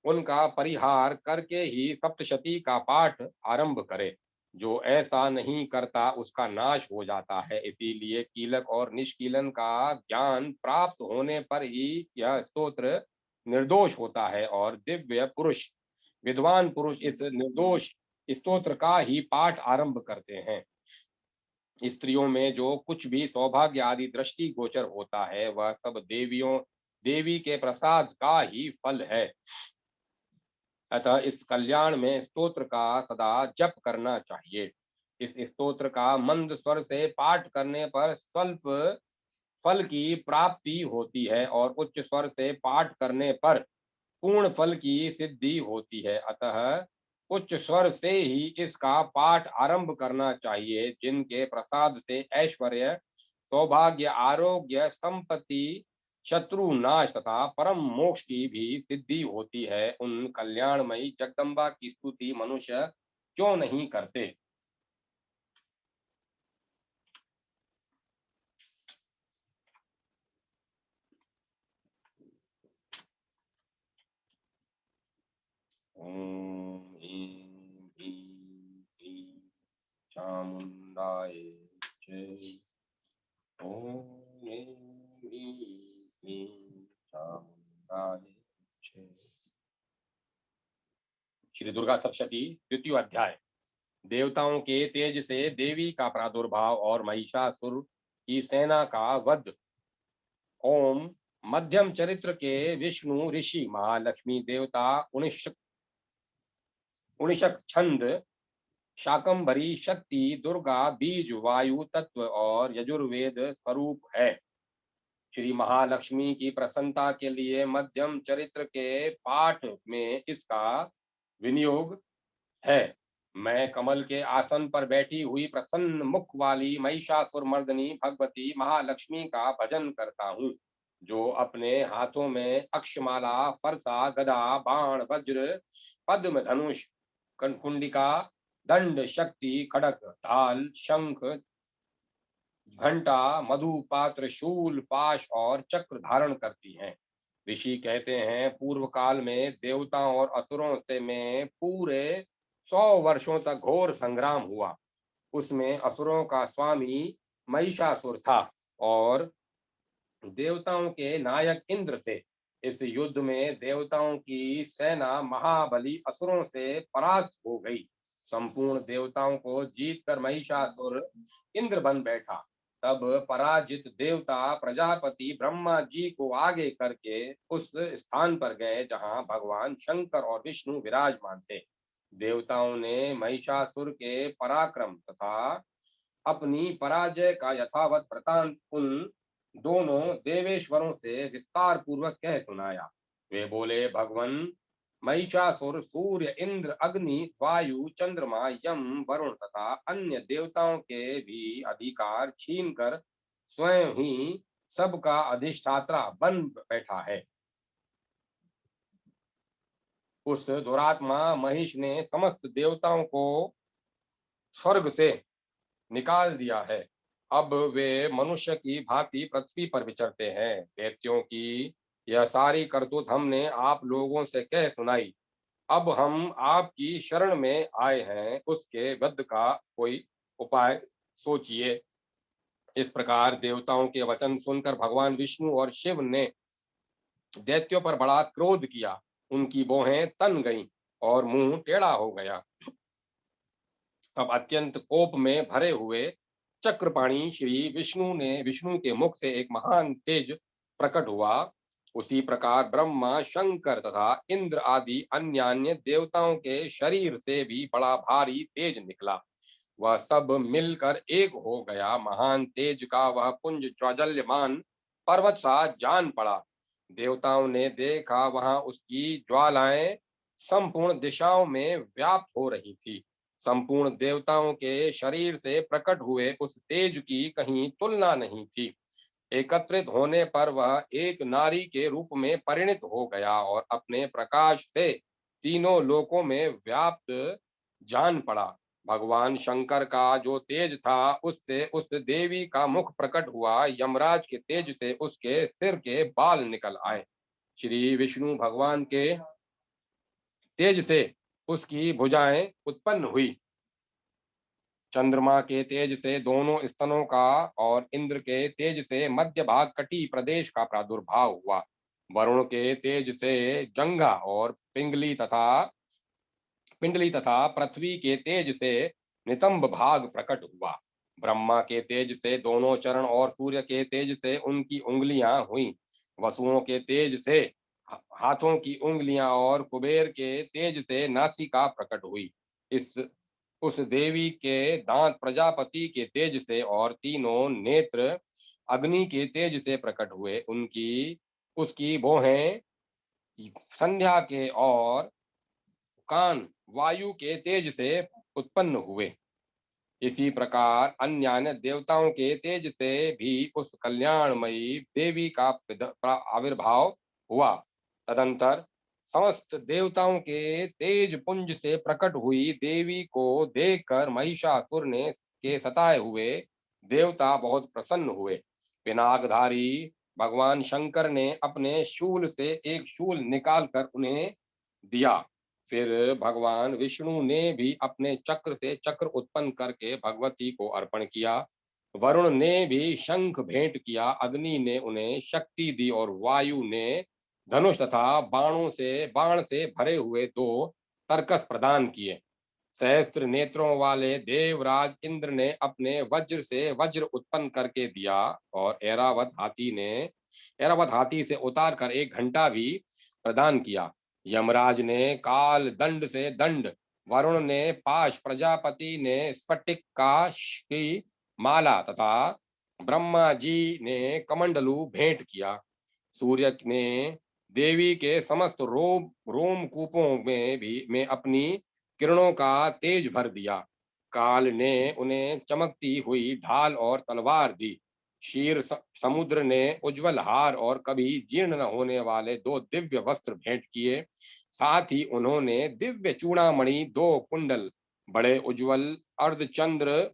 उनका परिहार करके ही सप्तशती का पाठ आरंभ करे। जो ऐसा नहीं करता, उसका नाश हो जाता है। इसीलिए कीलक और निष्कीलन का ज्ञान प्राप्त होने पर ही यह स्तोत्र निर्दोष होता है और दिव्य पुरुष, विद्वान पुरुष इस निर्दोष स्तोत्र का ही पाठ आरंभ करते हैं। स्त्रियों में जो कुछ भी सौभाग्य आदि दृष्टि गोचर होता है, वह सब देवी के प्रसाद का ही फल है। अतः इस कल्याण में स्तोत्र का सदा जप करना चाहिए। इस स्तोत्र का मंद स्वर से पाठ करने पर स्वल्प फल की प्राप्ति होती है और उच्च स्वर से पाठ करने पर पूर्ण फल की सिद्धि होती है। अतः उच्च स्वर से ही इसका पाठ आरंभ करना चाहिए। जिनके प्रसाद से ऐश्वर्य, सौभाग्य, आरोग्य, संपत्ति, शत्रु नाश तथा परम मोक्ष की भी सिद्धि होती है, उन कल्याणमयी जगदम्बा की स्तुति मनुष्य क्यों नहीं करते। ओम ह्रीं ह्रीं ह्रीं चामुंडाय जय। ओम ह्रीं ह्रीं ह्रीं चामुंडाय जय। श्री दुर्गा सप्तशती द्वितीय अध्याय। देवताओं के तेज से देवी का प्रादुर्भाव और महिषासुर की सेना का वध। ओम मध्यम चरित्र के विष्णु ऋषि महालक्ष्मी देवता उनिशक छंद शाकंभरी शक्ति दुर्गा बीज वायु तत्व और यजुर्वेद स्वरूप है। श्री महालक्ष्मी की प्रसन्नता के लिए मध्यम चरित्र के पाठ में इसका विनियोग है। मैं कमल के आसन पर बैठी हुई प्रसन्न मुख वाली महिषासुर मर्दनी भगवती महालक्ष्मी का भजन करता हूँ, जो अपने हाथों में अक्षमाला, फरसा, गदा, बाण, वज्र, पद्म, धनुष, कुंडिका, दंड, शक्ति, खड़क, ढाल, शंख, घंटा, मधु पात्र, शूल, पाश और चक्र धारण करती हैं। ऋषि कहते हैं, पूर्व काल में देवताओं और असुरों से में पूरे 100 वर्षों तक घोर संग्राम हुआ। उसमें असुरों का स्वामी महिषासुर था और देवताओं के नायक इंद्र थे। इस युद्ध में देवताओं की सेना महाबली असुरों से परास्त हो गई। संपूर्ण देवताओं को जीतकर महिषासुर इंद्र बन बैठा। तब पराजित देवता प्रजापति ब्रह्मा जी को आगे करके उस स्थान पर गए जहां भगवान शंकर और विष्णु विराजमान थे। देवताओं ने महिषासुर के पराक्रम तथा अपनी पराजय का यथावत वृतांत उन दोनों देवेश्वरों से विस्तार पूर्वक कह सुनाया। वे बोले, भगवन, महिषासुर सूर्य, इंद्र, अग्नि, वायु, चंद्रमा, यम, वरुण तथा अन्य देवताओं के भी अधिकार छीनकर स्वयं ही सबका अधिष्ठाता बन बैठा है। उस दुरात्मा महिष ने समस्त देवताओं को स्वर्ग से निकाल दिया है। अब वे मनुष्य की भांति पृथ्वी पर विचरते हैं। दैत्यों की यह सारी करतूत हमने आप लोगों से कह सुनाई। अब हम आपकी शरण में आए हैं, उसके वध का कोई उपाय सोचिए। इस प्रकार देवताओं के वचन सुनकर भगवान विष्णु और शिव ने दैत्यों पर बड़ा क्रोध किया। उनकी भौहें तन गईं और मुंह टेढ़ा हो गया। तब अत्यंत कोप में भरे हुए चक्रपाणी श्री विष्णु के मुख से एक महान तेज प्रकट हुआ। उसी प्रकार ब्रह्मा, शंकर तथा इंद्र आदि अन्य देवताओं के शरीर से भी बड़ा भारी तेज निकला। वह सब मिलकर एक हो गया। महान तेज का वह पुंज ज्वलयमान पर्वत सा जान पड़ा। देवताओं ने देखा, वहां उसकी ज्वालाएं संपूर्ण दिशाओं में व्याप्त हो रही थी। संपूर्ण देवताओं के शरीर से प्रकट हुए उस तेज की कहीं तुलना नहीं थी। एकत्रित होने पर वह एक नारी के रूप में परिणित हो गया और अपने प्रकाश से तीनों लोकों में व्याप्त जान पड़ा। भगवान शंकर का जो तेज था, उससे उस देवी का मुख प्रकट हुआ। यमराज के तेज से उसके सिर के बाल निकल आए। श्री विष्णु भगवान के तेज से उसकी भुजाएं उत्पन्न हुई। चंद्रमा के तेज से दोनों स्तनों का और इंद्र के तेज से मध्य भाग कटी प्रदेश का प्रादुर्भाव हुआ। वरुण के तेज से जंघा और पिंडली तथा पृथ्वी के तेज से नितंब भाग प्रकट हुआ। ब्रह्मा के तेज से दोनों चरण और सूर्य के तेज से उनकी उंगलियां हुई। वसुओं के तेज से हाथों की उंगलियां और कुबेर के तेज से नासिका प्रकट हुई। इस उस देवी के दांत प्रजापति के तेज से और तीनों नेत्र अग्नि के तेज से प्रकट हुए। उनकी उसकी भौहें संध्या के और कान वायु के तेज से उत्पन्न हुए। इसी प्रकार अन्य अन्य देवताओं के तेज से भी उस कल्याणमयी देवी का आविर्भाव हुआ। तदंतर समस्त देवताओं के तेज पुंज से प्रकट हुई देवी को देखकर महिषासुर ने के सताए हुए देवता बहुत प्रसन्न हुए। पिनाकधारी भगवान शंकर ने अपने शूल से एक शूल निकालकर उन्हें दिया। फिर भगवान विष्णु ने भी अपने चक्र से चक्र उत्पन्न करके भगवती को अर्पण किया। वरुण ने भी शंख भेंट किया। अग्नि ने उन्हें शक्ति दी और वायु ने धनुष तथा बाण से भरे हुए दो तरकस प्रदान किए। सहस्त्र नेत्रों वाले देवराज इंद्र ने अपने वज्र से वज्र उत्पन्न करके दिया और ऐरावत हाथी से उतार कर एक घंटा भी प्रदान किया। यमराज ने काल दंड से दंड, वरुण ने पाश, प्रजापति ने स्फटिक की माला तथा ब्रह्मा जी ने कमंडलू भेंट किया। सूर्य ने देवी के समस्त रोमकूपों में अपनी किरणों का तेज भर दिया। काल ने उन्हें चमकती हुई ढाल और तलवार दी। समुद्र ने उज्जवल हार और कभी जीर्ण न होने वाले दो दिव्य वस्त्र भेंट किए। साथ ही उन्होंने दिव्य चूड़ामणि, दो कुंडल, बड़े उज्जवल अर्धचंद्र,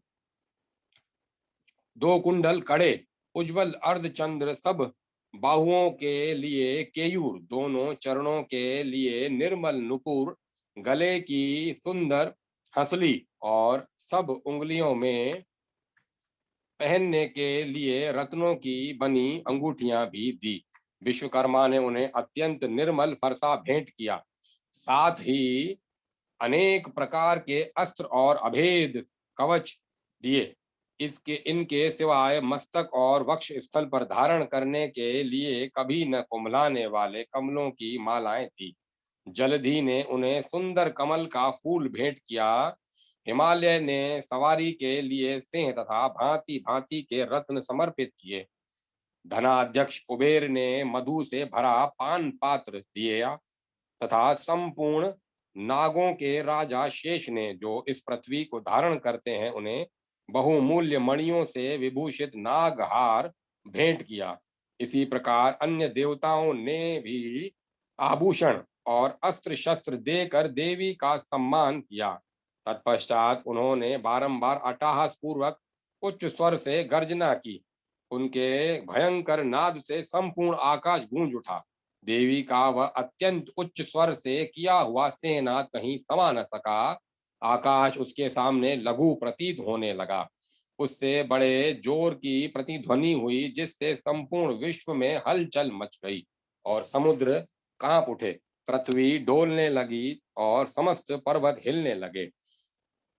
दो कुंडल कड़े उज्जवल अर्धचंद्र, सब बाहुओं के लिए केयूर, दोनों चरणों के लिए निर्मल नुपुर, गले की सुंदर हंसली और सब उंगलियों में पहनने के लिए रत्नों की बनी अंगूठियां भी दी। विश्वकर्मा ने उन्हें अत्यंत निर्मल फरसा भेंट किया। साथ ही अनेक प्रकार के अस्त्र और अभेद कवच दिए। इनके सिवाय मस्तक और वक्ष स्थल पर धारण करने के लिए कभी न कुम्भलाने वाले कमलों की मालाएं थी। जलधि ने उन्हें सुंदर कमल का फूल भेंट किया। हिमालय ने सवारी के लिए सिंह तथा भांति भांति के रत्न समर्पित किए। धनाध्यक्ष कुबेर ने मधु से भरा पान पात्र दिया तथा संपूर्ण नागों के राजा शेष ने, जो इस पृथ्वी को धारण करते हैं, उन्हें बहुमूल्य मणियों से विभूषित नागहार भेंट किया। इसी प्रकार अन्य देवताओं ने भी आभूषण और अस्त्र शस्त्र देकर देवी का सम्मान किया। तत्पश्चात उन्होंने बारंबार अट्टहास पूर्वक उच्च स्वर से गर्जना की। उनके भयंकर नाद से संपूर्ण आकाश गूंज उठा। देवी का वह अत्यंत उच्च स्वर से किया हुआ सेनाद कहीं समा न सका। आकाश उसके सामने लघु प्रतीत होने लगा। उससे बड़े जोर की प्रतिध्वनि हुई, जिससे संपूर्ण विश्व में हलचल मच गई और समुद्र कांप उठे, पृथ्वी डोलने लगी और समस्त पर्वत हिलने लगे।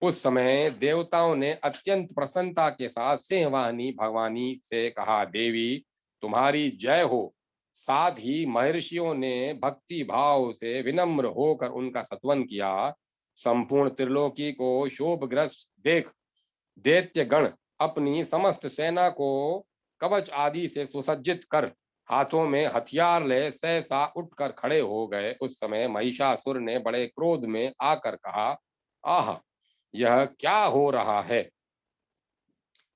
उस समय देवताओं ने अत्यंत प्रसन्नता के साथ सिंहवाहिनी भगवानी से कहा, देवी तुम्हारी जय हो। साथ ही महर्षियों ने भक्ति भाव से विनम्र होकर उनका सत्वन किया। संपूर्ण त्रिलोकी को शोभग्रस्त देख दैत्य गण अपनी समस्त सेना को कवच आदि से सुसज्जित कर हाथों में हथियार ले सहसा उठकर खड़े हो गए। उस समय महिषासुर ने बड़े क्रोध में आकर कहा, आह, यह क्या हो रहा है।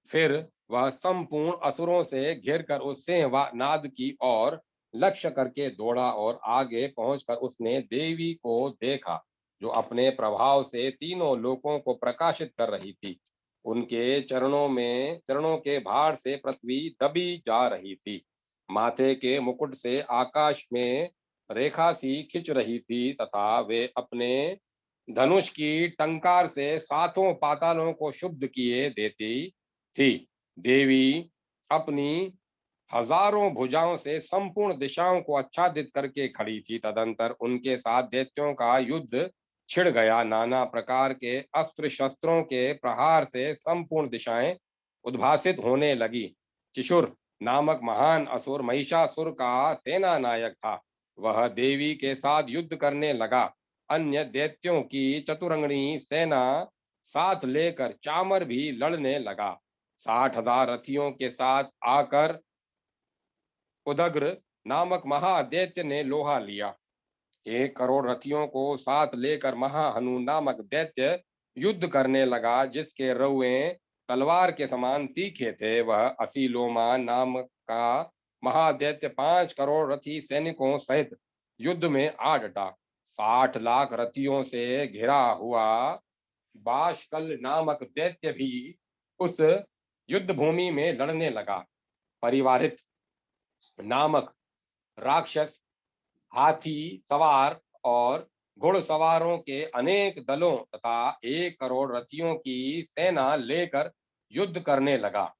फिर वह संपूर्ण असुरों से घिरकर उस सिंहनाद की ओर लक्ष्य करके दौड़ा और आगे पहुंचकर उसने देवी को देखा, जो अपने प्रभाव से तीनों लोकों को प्रकाशित कर रही थी। उनके चरणों के भार से पृथ्वी दबी जा रही थी। माथे के मुकुट से आकाश में रेखा सी खिंच रही थी तथा वे अपने धनुष की टंकार से सातों पातालों को शुद्ध किए देती थी। देवी अपनी हजारों भुजाओं से संपूर्ण दिशाओं को आच्छादित करके खड़ी थी। तदंतर उनके साथ दैत्यों का युद्ध छिड़ गया। नाना प्रकार के अस्त्र शस्त्रों के प्रहार से संपूर्ण दिशाएं उद्भासित होने लगी। चिशुर नामक महान असुर महिषासुर का सेना नायक था। वह देवी के साथ युद्ध करने लगा। अन्य दैत्यों की चतुरंगनी सेना साथ लेकर चामर भी लड़ने लगा। 60,000 रथियों के साथ आकर उदग्र नामक महादैत्य ने लोहा लिया। 1 करोड़ रथियों को साथ लेकर महाहनु नामक दैत्य युद्ध करने लगा, जिसके रौए तलवार के समान तीखे थे। वह असीलोमा नाम का महादैत्य 5 करोड़ रथी सैनिकों सहित युद्ध में आ डटा। 60 लाख रथियों से घिरा हुआ बाशकल नामक दैत्य भी उस युद्ध भूमि में लड़ने लगा। परिवारित नामक राक्षस हाथी सवार और घुड़सवारों के अनेक दलों तथा 1 करोड़ रथियों की सेना लेकर युद्ध करने लगा।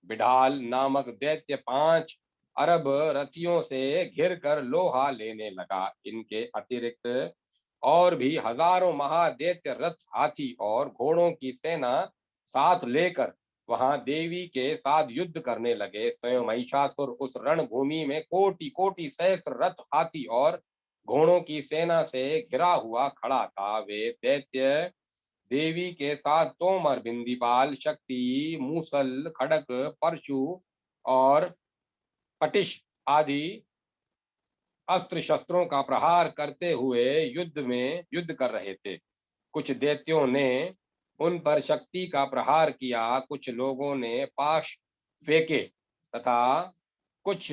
बिडाल नामक दैत्य 5 अरब रथियों से घिर कर लोहा लेने लगा। इनके अतिरिक्त और भी हजारों महादैत्य रथ हाथी और घोड़ों की सेना साथ लेकर वहां देवी के साथ युद्ध करने लगे। स्वयं महिषासुर उस रणभूमि में कोटि कोटि सहस्त्र रथ हाथी और घोड़ों की सेना से घिरा हुआ खड़ा था। वे दैत्य देवी के साथ तोमर, बिंदीपाल, शक्ति, मूसल, खड़क, परशु और पटिश आदि अस्त्र शस्त्रों का प्रहार करते हुए युद्ध कर रहे थे। कुछ दैत्यों ने उन पर शक्ति का प्रहार किया, कुछ लोगों ने पाश फेंके तथा कुछ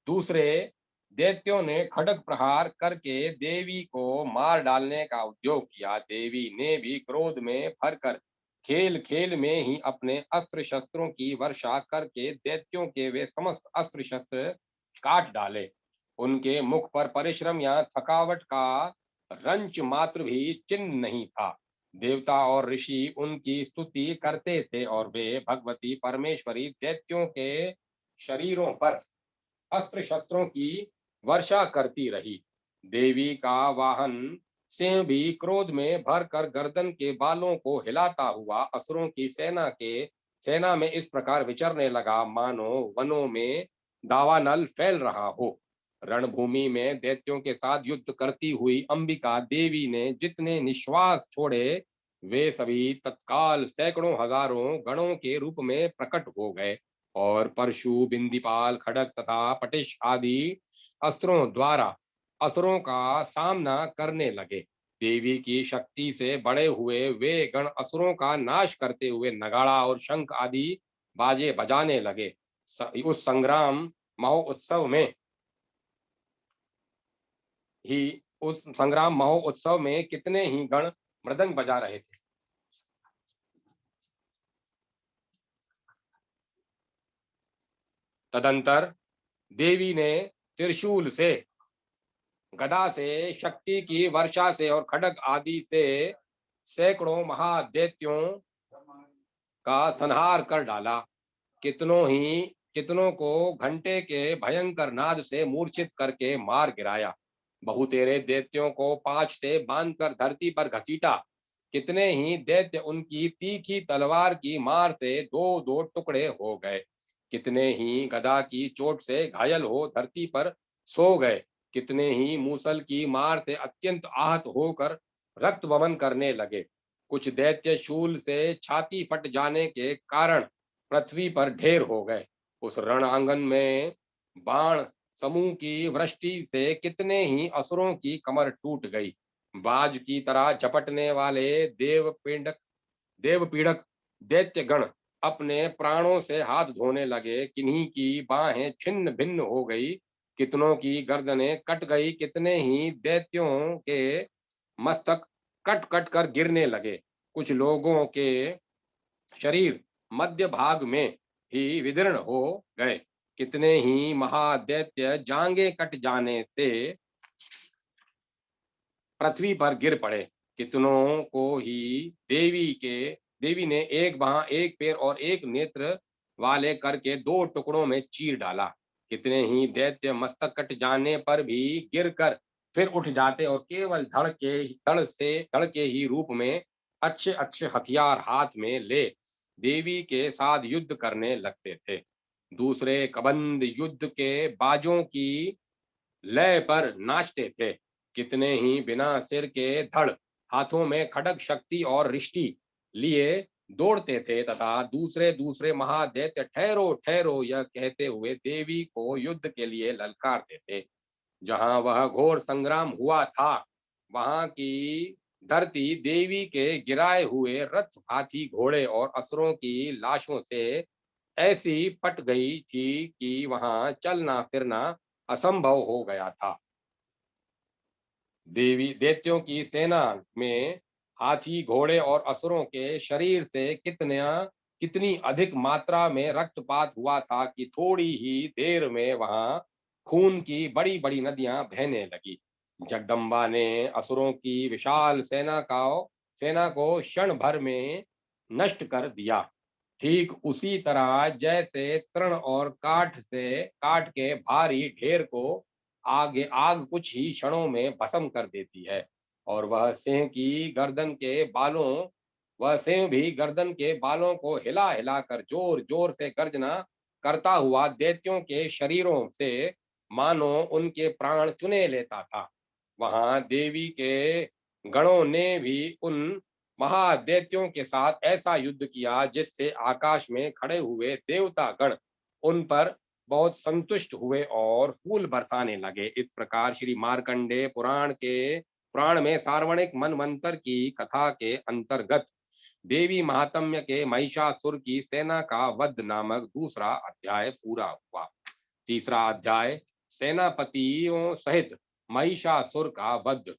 दूसरे दैत्यों ने खड्ग प्रहार करके देवी को मार डालने का उद्योग किया। देवी ने भी क्रोध में भरकर खेल खेल में ही अपने अस्त्र शस्त्रों की वर्षा करके दैत्यों के वे समस्त अस्त्र शस्त्र काट डाले। उनके मुख पर परिश्रम या थकावट का रंच मात्र भी चिन्ह नहीं था। देवता और ऋषि उनकी स्तुति करते थे और वे भगवती परमेश्वरी दैत्यों के शरीरों पर अस्त्र शस्त्रों की वर्षा करती रही। देवी का वाहन सिंह भी क्रोध में भरकर गर्दन के बालों को हिलाता हुआ असुरों की सेना में इस प्रकार विचरने लगा, मानो वनों में दावानल फैल रहा हो। रणभूमि में दैत्यों के साथ युद्ध करती हुई अंबिका देवी ने जितने निश्वास छोड़े, वे सभी तत्काल सैकड़ों हजारों गणों के रूप में प्रकट हो गए और परशु, बिंदीपाल, खड़क तथा पटिश आदि अस्त्रों द्वारा असुरों का सामना करने लगे। देवी की शक्ति से बड़े हुए वे गण असुरों का नाश करते हुए नगाड़ा और शंख आदि बाजे बजाने लगे। उस संग्राम महोत्सव में ही उस संग्राम महोत्सव में कितने ही गण मृदंग बजा रहे थे। तदंतर देवी ने त्रिशूल से, गदा से, शक्ति की वर्षा से और खड्ग आदि से सैकड़ों महादैत्यों का संहार कर डाला। कितनों को घंटे के भयंकर नाद से मूर्छित करके मार गिराया। बहुतेरे दैत्यों को पांच से बांधकर धरती पर घसीटा। कितने ही दैत्य उनकी तीखी तलवार की मार से दो दो टुकड़े हो गए। कितने ही गदा की चोट से घायल हो धरती पर सो गए। कितने ही मूसल की मार से अत्यंत आहत होकर रक्त वमन करने लगे। कुछ दैत्य शूल से छाती फट जाने के कारण पृथ्वी पर ढेर हो गए। उस रणांगन में बाण समूह की वृष्टि से कितने ही असुरों की कमर टूट गई। बाज की तरह झपटने वाले देवपीड़क दैत्य गण अपने प्राणों से हाथ धोने लगे। किन्हीं की बाहें छिन्न भिन्न हो गई, कितनों की गर्दनें कट गई। कितने ही दैत्यों के मस्तक कट कट कर गिरने लगे। कुछ लोगों के शरीर मध्य भाग में ही विदीर्ण हो गए। कितने ही महादैत्य जांगे कट जाने से पृथ्वी पर गिर पड़े। कितनों को ही देवी ने एक बाह, एक पैर और एक नेत्र वाले करके दो टुकड़ों में चीर डाला। कितने ही दैत्य मस्तक कट जाने पर भी गिरकर फिर उठ जाते और केवल धड़ के ही रूप में अच्छे अच्छे हथियार हाथ में ले देवी के साथ युद्ध करने लगते थे। दूसरे कबंध युद्ध के बाजों की लय पर नाचते थे। कितने ही बिना सिर के धड़ हाथों में खड्ग शक्ति और रिष्टि लिए दौड़ते थे तथा दूसरे दूसरे महादैत्य ठहरो ठहरो यह कहते हुए देवी को युद्ध के लिए ललकारते थे। जहां वह घोर संग्राम हुआ था, वहां की धरती देवी के गिराए हुए रथ, हाथी, घोड़े और असुरों की लाशों से ऐसी पट गई थी कि वहां चलना फिरना असंभव हो गया था। देवी दैत्यों की सेना में हाथी, घोड़े और असुरों के शरीर से कितनी अधिक मात्रा में रक्तपात हुआ था कि थोड़ी ही देर में वहां खून की बड़ी बड़ी नदियां बहने लगी। जगदम्बा ने असुरों की विशाल सेना को क्षण भर में नष्ट कर दिया। ठीक उसी तरह जैसे तृण और काट के भारी ढेर को आग कुछ ही क्षणों में भस्म कर देती है। और वह सिंह भी गर्दन के बालों को हिला हिला कर जोर जोर से गर्जना करता हुआ दैत्यों के शरीरों से मानो उनके प्राण चुने लेता था। वहां देवी के गणों ने भी उन महादैत्यों के साथ ऐसा युद्ध किया जिससे आकाश में खड़े हुए देवता गण उन पर बहुत संतुष्ट हुए और फूल बरसाने लगे। इस प्रकार श्री मार्कंडे पुराण में सार्वणिक मनवंतर की कथा के अंतर्गत देवी महात्म्य के महिषासुर की सेना का वध नामक दूसरा अध्याय पूरा हुआ। तीसरा अध्याय सेनापतियों सहित महिषासुर का वध।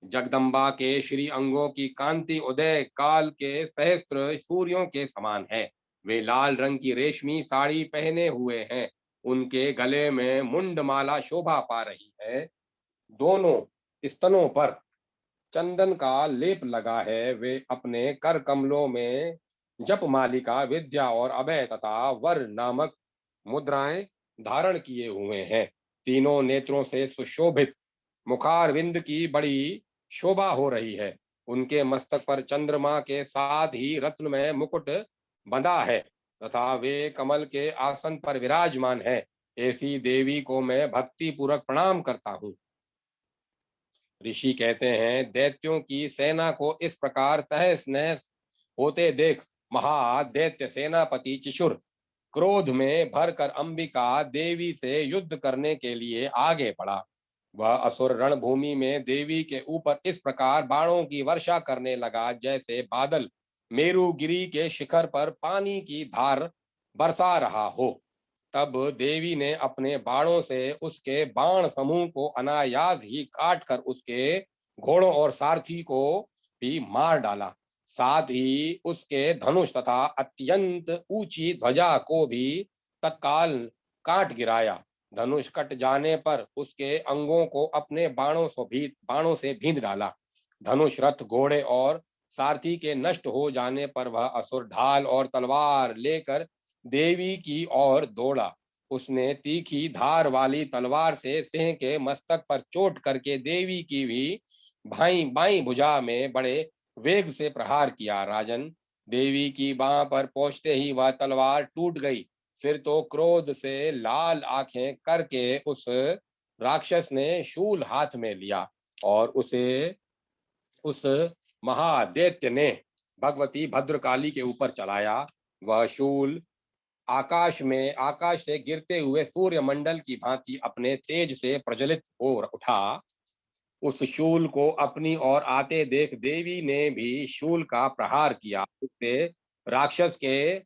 जगदम्बा के श्री अंगों की कांति उदय काल के सहस्त्र सूर्यों के समान है। वे लाल रंग की रेशमी साड़ी पहने हुए हैं। उनके गले में मुंडमाला शोभा पा रही है। दोनों स्तनों पर चंदन का लेप लगा है। वे अपने कर कमलों में जप मालिका, विद्या और अभय तथा वर नामक मुद्राएं धारण किए हुए हैं। तीनों नेत्रों से सुशोभित मुखारविंद की बड़ी शोभा हो रही है। उनके मस्तक पर चंद्रमा के साथ ही रत्नमय मुकुट बंधा है तथा वे कमल के आसन पर विराजमान है। ऐसी देवी को मैं भक्ति पूर्वक प्रणाम करता हूँ। ऋषि कहते हैं, दैत्यों की सेना को इस प्रकार तहस नहस होते देख महादैत्य सेनापति चिशुर क्रोध में भरकर अंबिका देवी से युद्ध करने के लिए आगे बढ़ा। वह असुर रणभूमि में देवी के ऊपर इस प्रकार बाणों की वर्षा करने लगा जैसे बादल मेरुगिरी के शिखर पर पानी की धार बरसा रहा हो। तब देवी ने अपने बाणों से उसके बाण समूह को अनायास ही काट कर उसके घोड़ों और सारथी को भी मार डाला। साथ ही उसके धनुष तथा अत्यंत ऊंची ध्वजा को भी तत्काल काट गिराया। धनुष कट जाने पर उसके अंगों को अपने बाणों से भींद डाला। धनुष, रथ, घोड़े और सारथी के नष्ट हो जाने पर वह असुर ढाल और तलवार लेकर देवी की ओर दौड़ा। उसने तीखी धार वाली तलवार से सिंह के मस्तक पर चोट करके देवी की भी बाईं भुजा में बड़े वेग से प्रहार किया। राजन, देवी की बाह पर पहुंचते ही वह तलवार टूट गई। फिर तो क्रोध से लाल आंखें करके उस राक्षस ने शूल हाथ में लिया और उस महादैत्य ने भगवती भद्रकाली के ऊपर चलाया। वह शूल आकाश से गिरते हुए सूर्य मंडल की भांति अपने तेज से प्रज्वलित हो उठा। उस शूल को अपनी ओर आते देख देवी ने भी शूल का प्रहार किया। उससे राक्षस के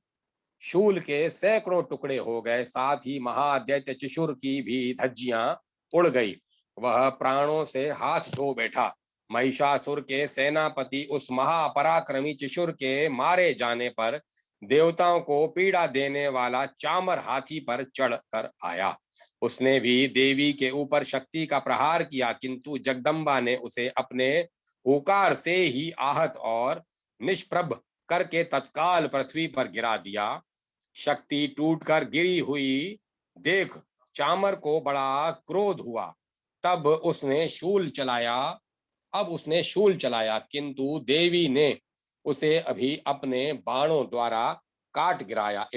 शूल के सैकड़ों टुकड़े हो गए। साथ ही महादैत्य चिशुर की भी धज्जियां उड़ गई। वह प्राणों से हाथ धो बैठा। महिषासुर के सेनापति उस महापराक्रमी चिशुर के मारे जाने पर देवताओं को पीड़ा देने वाला चामर हाथी पर चढ़ कर आया। उसने भी देवी के ऊपर शक्ति का प्रहार किया, किंतु जगदम्बा ने उसे अपने हुकार से ही आहत और निष्प्रभ करके तत्काल पृथ्वी पर गिरा दिया। शक्ति टूटकर गिरी हुई देख चामर को बड़ा क्रोध हुआ। उसने शूल चलाया, किंतु देवी ने उसे अभी अपने बाणों द्वारा काट गिराया।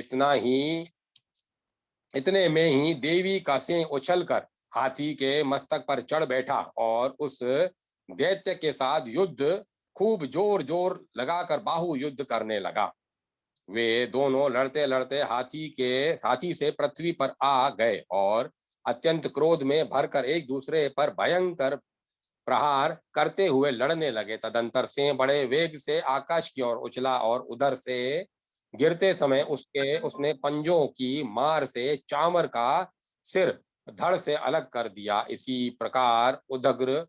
इतने में ही देवी का सिंह उछलकर हाथी के मस्तक पर चढ़ बैठा और उस दैत्य के साथ युद्ध खूब जोर जोर लगाकर बाहु युद्ध करने लगा। वे दोनों लड़ते लड़ते हाथी से पृथ्वी पर आ गए और अत्यंत क्रोध में भरकर एक दूसरे पर भयंकर प्रहार करते हुए लड़ने लगे। तदंतर सिंह बड़े वेग से आकाश की ओर उछला और उधर से गिरते समय उसने पंजों की मार से चामर का सिर धड़ से अलग कर दिया। इसी प्रकार उदग्र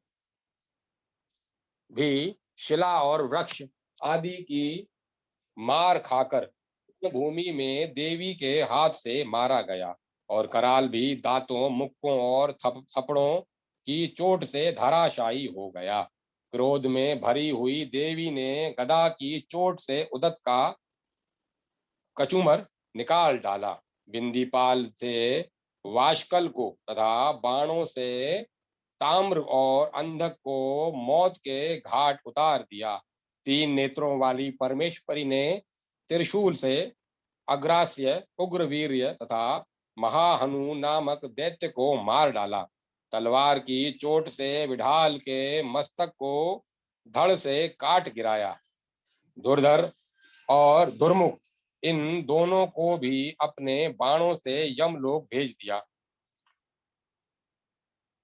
भी शिला और वृक्ष आदि की मार खाकर भूमि में देवी के हाथ से मारा गया और कराल भी दांतों, मुक्कों और थपड़ों की चोट से धराशायी हो गया। क्रोध में भरी हुई देवी ने गदा की चोट से उदत का कचूमर निकाल डाला, बिंदीपाल से वाशकल को तथा बाणों से ताम्र और अंधक को मौत के घाट उतार दिया। तीन नेत्रों वाली परमेश्वरी ने त्रिशूल से अग्रास्य, उग्रवीर्य तथा महाहनु नामक दैत्य को मार डाला। तलवार की चोट से विढाल के मस्तक को धड़ से काट गिराया। दुर्धर और दुर्मुख इन दोनों को भी अपने बाणों से यमलोक भेज दिया।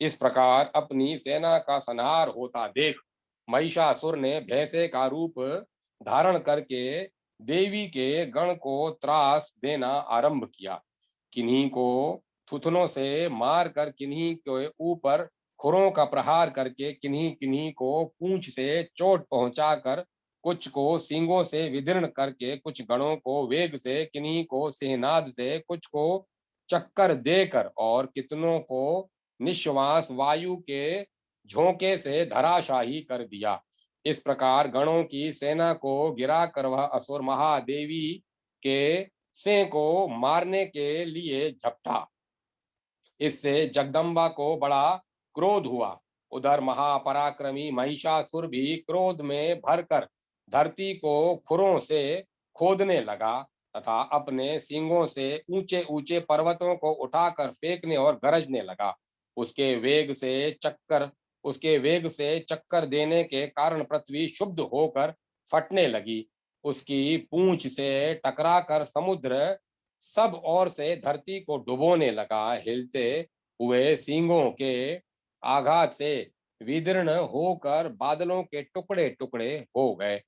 इस प्रकार अपनी सेना का संहार होता देख महिषासुर ने भैंसे का रूप धारण करके देवी के गण को त्रास देना आरंभ किया। किन्हीं को थुथनों से मार कर, किन्हीं के ऊपर खुरों का प्रहार करके, किन्हीं किन्हीं को पूंछ से चोट पहुंचाकर, कुछ को सींगों से विदीर्ण करके, कुछ गणों को वेग से, किन्हीं को सिंहनाद से, कुछ को चक्कर देकर और कितनों को निश्वास वायु के झोंके से धराशाही कर दिया। इस प्रकार गणों की सेना को गिराकर वह असुर महादेवी के सिंह को मारने के लिए झपटा। इससे जगदम्बा को बड़ा क्रोध हुआ। उधर महापराक्रमी महिषासुर भी क्रोध में भरकर धरती को खुरों से खोदने लगा तथा अपने सींगों से ऊंचे ऊंचे पर्वतों को उठाकर फेंकने और गरजने लगा। उसके वेग से चक्कर देने के कारण पृथ्वी शुद्ध होकर फटने लगी। उसकी पूंछ से टकराकर समुद्र सब ओर से धरती को डुबोने लगा। हिलते हुए सींगों के आघात से विदीर्ण होकर बादलों के टुकड़े टुकड़े हो गए।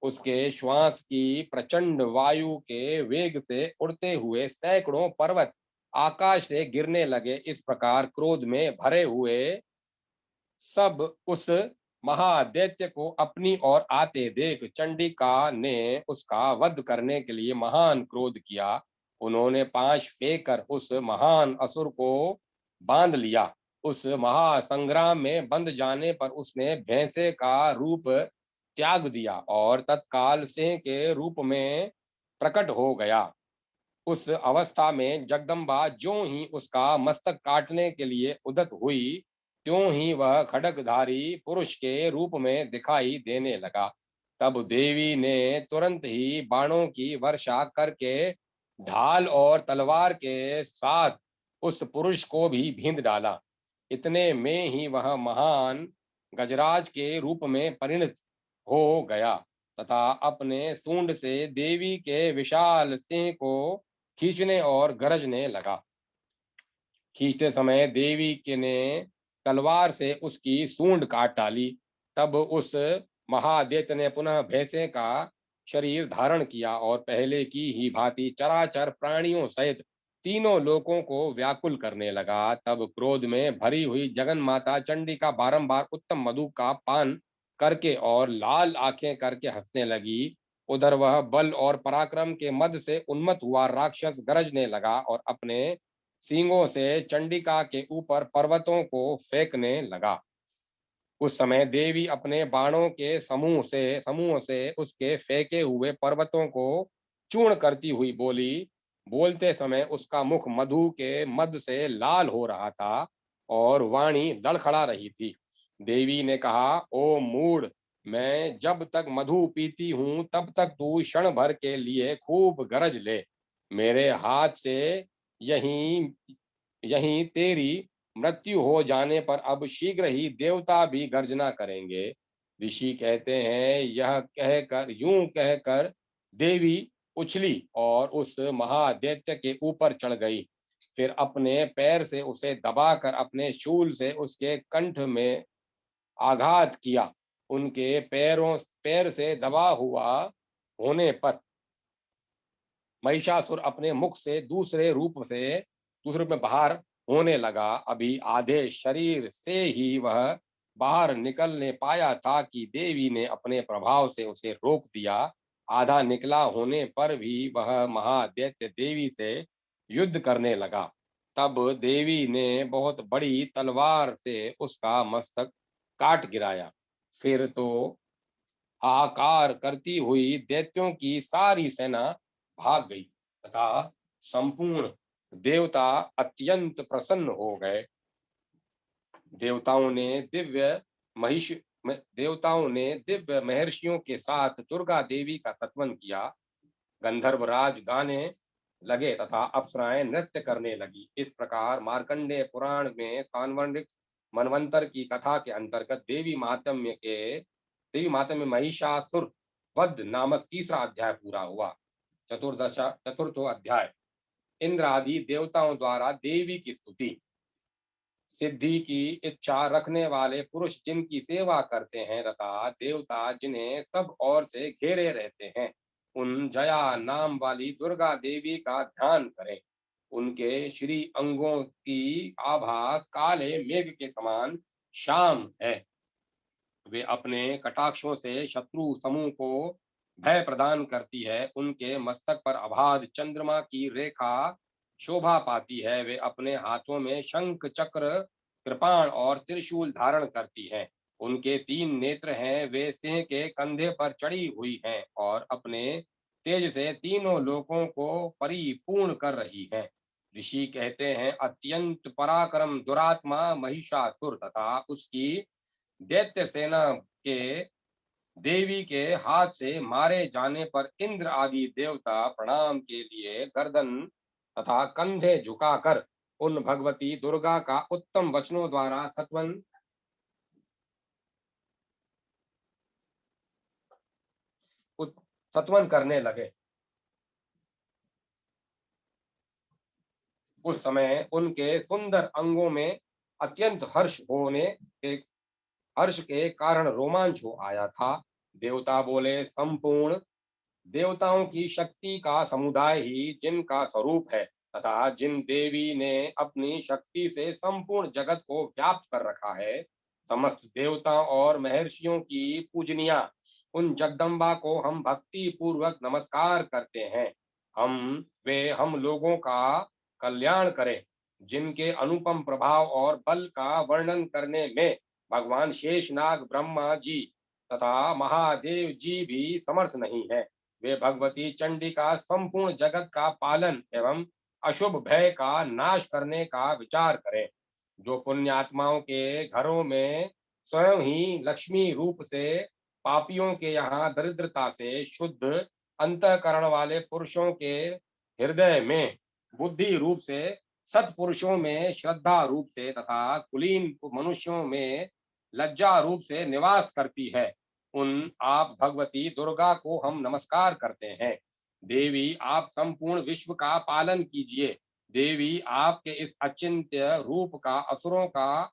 उसके श्वास की प्रचंड वायु के वेग से उड़ते हुए सैकड़ों पर्वत आकाश से गिरने लगे। इस प्रकार क्रोध में भरे हुए सब उस महादैत्य को अपनी ओर आते देख चंडिका ने उसका वध करने के लिए महान क्रोध किया। उन्होंने पाश फेंककर उस महान असुर को बांध लिया। उस महासंग्राम में बंध जाने पर उसने भैंसे का रूप त्याग दिया और तत्काल सिंह के रूप में प्रकट हो गया। उस अवस्था में जगदम्बा ज्यों ही उसका मस्तक काटने के लिए उद्यत हुई, त्यों ही वह खड्गधारी पुरुष के रूप में दिखाई देने लगा। तब देवी ने तुरंत ही बाणों की वर्षा करके ढाल और तलवार के साथ उस पुरुष को भी भींद डाला। इतने में ही वह महान गजराज के रूप में परिणत हो गया तथा अपने सूंड से देवी के विशाल सिंह को खींचने और गरजने लगा। खींचते समय देवी के ने तलवार से उसकी सूंड काट डाली। तब उस महादैत्य ने पुनः भैंसे का शरीर धारण किया और पहले की ही भांति चराचर प्राणियों सहित तीनों लोकों को व्याकुल करने लगा। तब क्रोध में भरी हुई जगन माता चंडिका बारंबार उत्तम मधु का पान करके और लाल आंखें करके हंसने लगी। उधर वह बल और पराक्रम के मद से उन्मत्त हुआ राक्षस गरजने लगा और अपने सींगों से चंडिका के ऊपर पर्वतों को फेंकने लगा। उस समय देवी अपने बाणों के समूह से उसके फेंके हुए पर्वतों को चूर्ण करती हुई बोली। बोलते समय उसका मुख मधु के मद से लाल हो रहा था और वाणी दड़खड़ा रही थी। देवी ने कहा, ओ मूढ़, मैं जब तक मधु पीती हूं तब तक तू क्षण भर के लिए खूब गरज ले। मेरे हाथ से यहीं यहीं तेरी मृत्यु हो जाने पर अब शीघ्र ही देवता भी गर्जना करेंगे। ऋषि कहते हैं, यह कहकर यूं कहकर देवी उछली और उस महादैत्य के ऊपर चढ़ गई। फिर अपने पैर से उसे दबाकर अपने शूल से उसके कंठ में आघात किया। उनके पैर से दबा हुआ होने पर महिषासुर अपने मुख से दूसरे रूप में बाहर होने लगा। अभी आधे शरीर से ही वह बाहर निकलने पाया था कि देवी ने अपने प्रभाव से उसे रोक दिया। आधा निकला होने पर भी वह महादैत्य देवी से युद्ध करने लगा। तब देवी ने बहुत बड़ी तलवार से उसका मस्तक काट गिराया। फिर तो हाहाकार करती हुई दैत्यों की सारी सेना भाग गई तथा संपूर्ण देवता अत्यंत प्रसन्न हो गए। देवताओं ने दिव्य महिष देवताओं ने दिव्य महर्षियों के साथ दुर्गा देवी का सत्वन किया। गंधर्वराज गाने लगे तथा अप्सराएं नृत्य करने लगी। इस प्रकार मार्कंडेय पुराण में सांवर्णिक मनवंतर की कथा के अंतर्गत देवी महात्म्य में महिषासुर वध नामक तीसरा अध्याय पूरा हुआ। चतुर्थो अध्याय इंद्र आदि देवताओं द्वारा देवी की स्तुति। सिद्धि की इच्छा रखने वाले पुरुष जिनकी सेवा करते हैं तथा देवता जिन्हें सब ओर से घेरे रहते हैं, उन जया नाम वाली दुर्गा देवी का ध्यान करें। उनके श्री अंगों की आभा काले मेघ के समान श्याम है। वे अपने कटाक्षों से शत्रु समूह को भय प्रदान करती है। उनके मस्तक पर अबाध चंद्रमा की रेखा शोभा पाती है। वे अपने हाथों में शंख चक्र कृपाण और त्रिशूल धारण करती हैं। उनके 3 नेत्र हैं। वे सिंह के कंधे पर चढ़ी हुई हैं और अपने तेज से तीनों लोकों को परिपूर्ण कर रही हैं। ऋषि कहते हैं, अत्यंत पराक्रम दुरात्मा महिषासुर तथा उसकी दैत्य सेना के देवी के हाथ से मारे जाने पर इंद्र आदि देवता प्रणाम के लिए गर्दन तथा कंधे झुकाकर उन भगवती दुर्गा का उत्तम वचनों द्वारा सत्वन करने लगे। उस समय उनके सुंदर अंगों में अत्यंत हर्ष के कारण रोमांच हो आया था। देवता बोले, संपूर्ण देवताओं की शक्ति का समुदाय ही जिनका स्वरूप है तथा जिन देवी ने अपनी शक्ति से संपूर्ण जगत को व्याप्त कर रखा है, समस्त देवताओं और महर्षियों की पूजनिया उन जगदम्बा को हम भक्ति पूर्वक नमस्कार करते हैं। हम लोगों का कल्याण करें। जिनके अनुपम प्रभाव और बल का वर्णन करने में भगवान शेषनाग ब्रह्मा जी तथा महादेव जी भी समर्थ नहीं है। वे भगवती चंडी का संपूर्ण जगत का पालन एवं अशुभ भय का नाश करने का विचार करें। जो पुण्यात्माओं के घरों में स्वयं ही लक्ष्मी रूप से पापियों के यहाँ दरिद्रता से शुद्ध अंतःकरण वाले पुरुषों के हृदय में बुद्धि रूप से, सत्पुरुषों में श्रद्धा रूप से तथा कुलीन मनुष्यों में लज्जा रूप से निवास करती है, उन आप भगवती दुर्गा को हम नमस्कार करते हैं। देवी, आप संपूर्ण विश्व का पालन कीजिए। देवी, आपके इस अचिंत्य रूप का असुरों का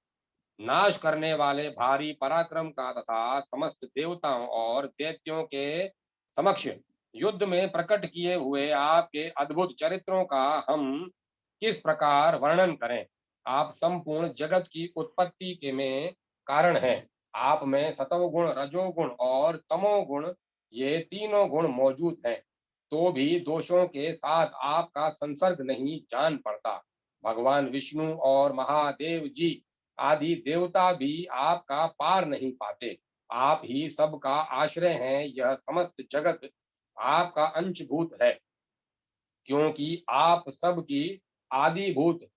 नाश करने वाले भारी पराक्रम का तथा समस्त देवताओं और दैत्यों के समक्ष युद्ध में प्रकट किए हुए आपके अद्भुत चरित्रों का हम किस प्रकार वर्णन करें। आप संपूर्ण जगत की उत्पत्ति के में कारण हैं। आप में सतोगुण, रजोगुण और तमोगुण, ये तीनों गुण मौजूद हैं, तो भी दोषों के साथ आपका संसर्ग नहीं जान पड़ता। भगवान विष्णु और महादेव जी आदि देवता भी आपका पार नहीं पाते। आप ही सबका आश्रय हैं। यह समस्त जगत आपका अंशभूत है, क्योंकि आप सबकी आदिभूत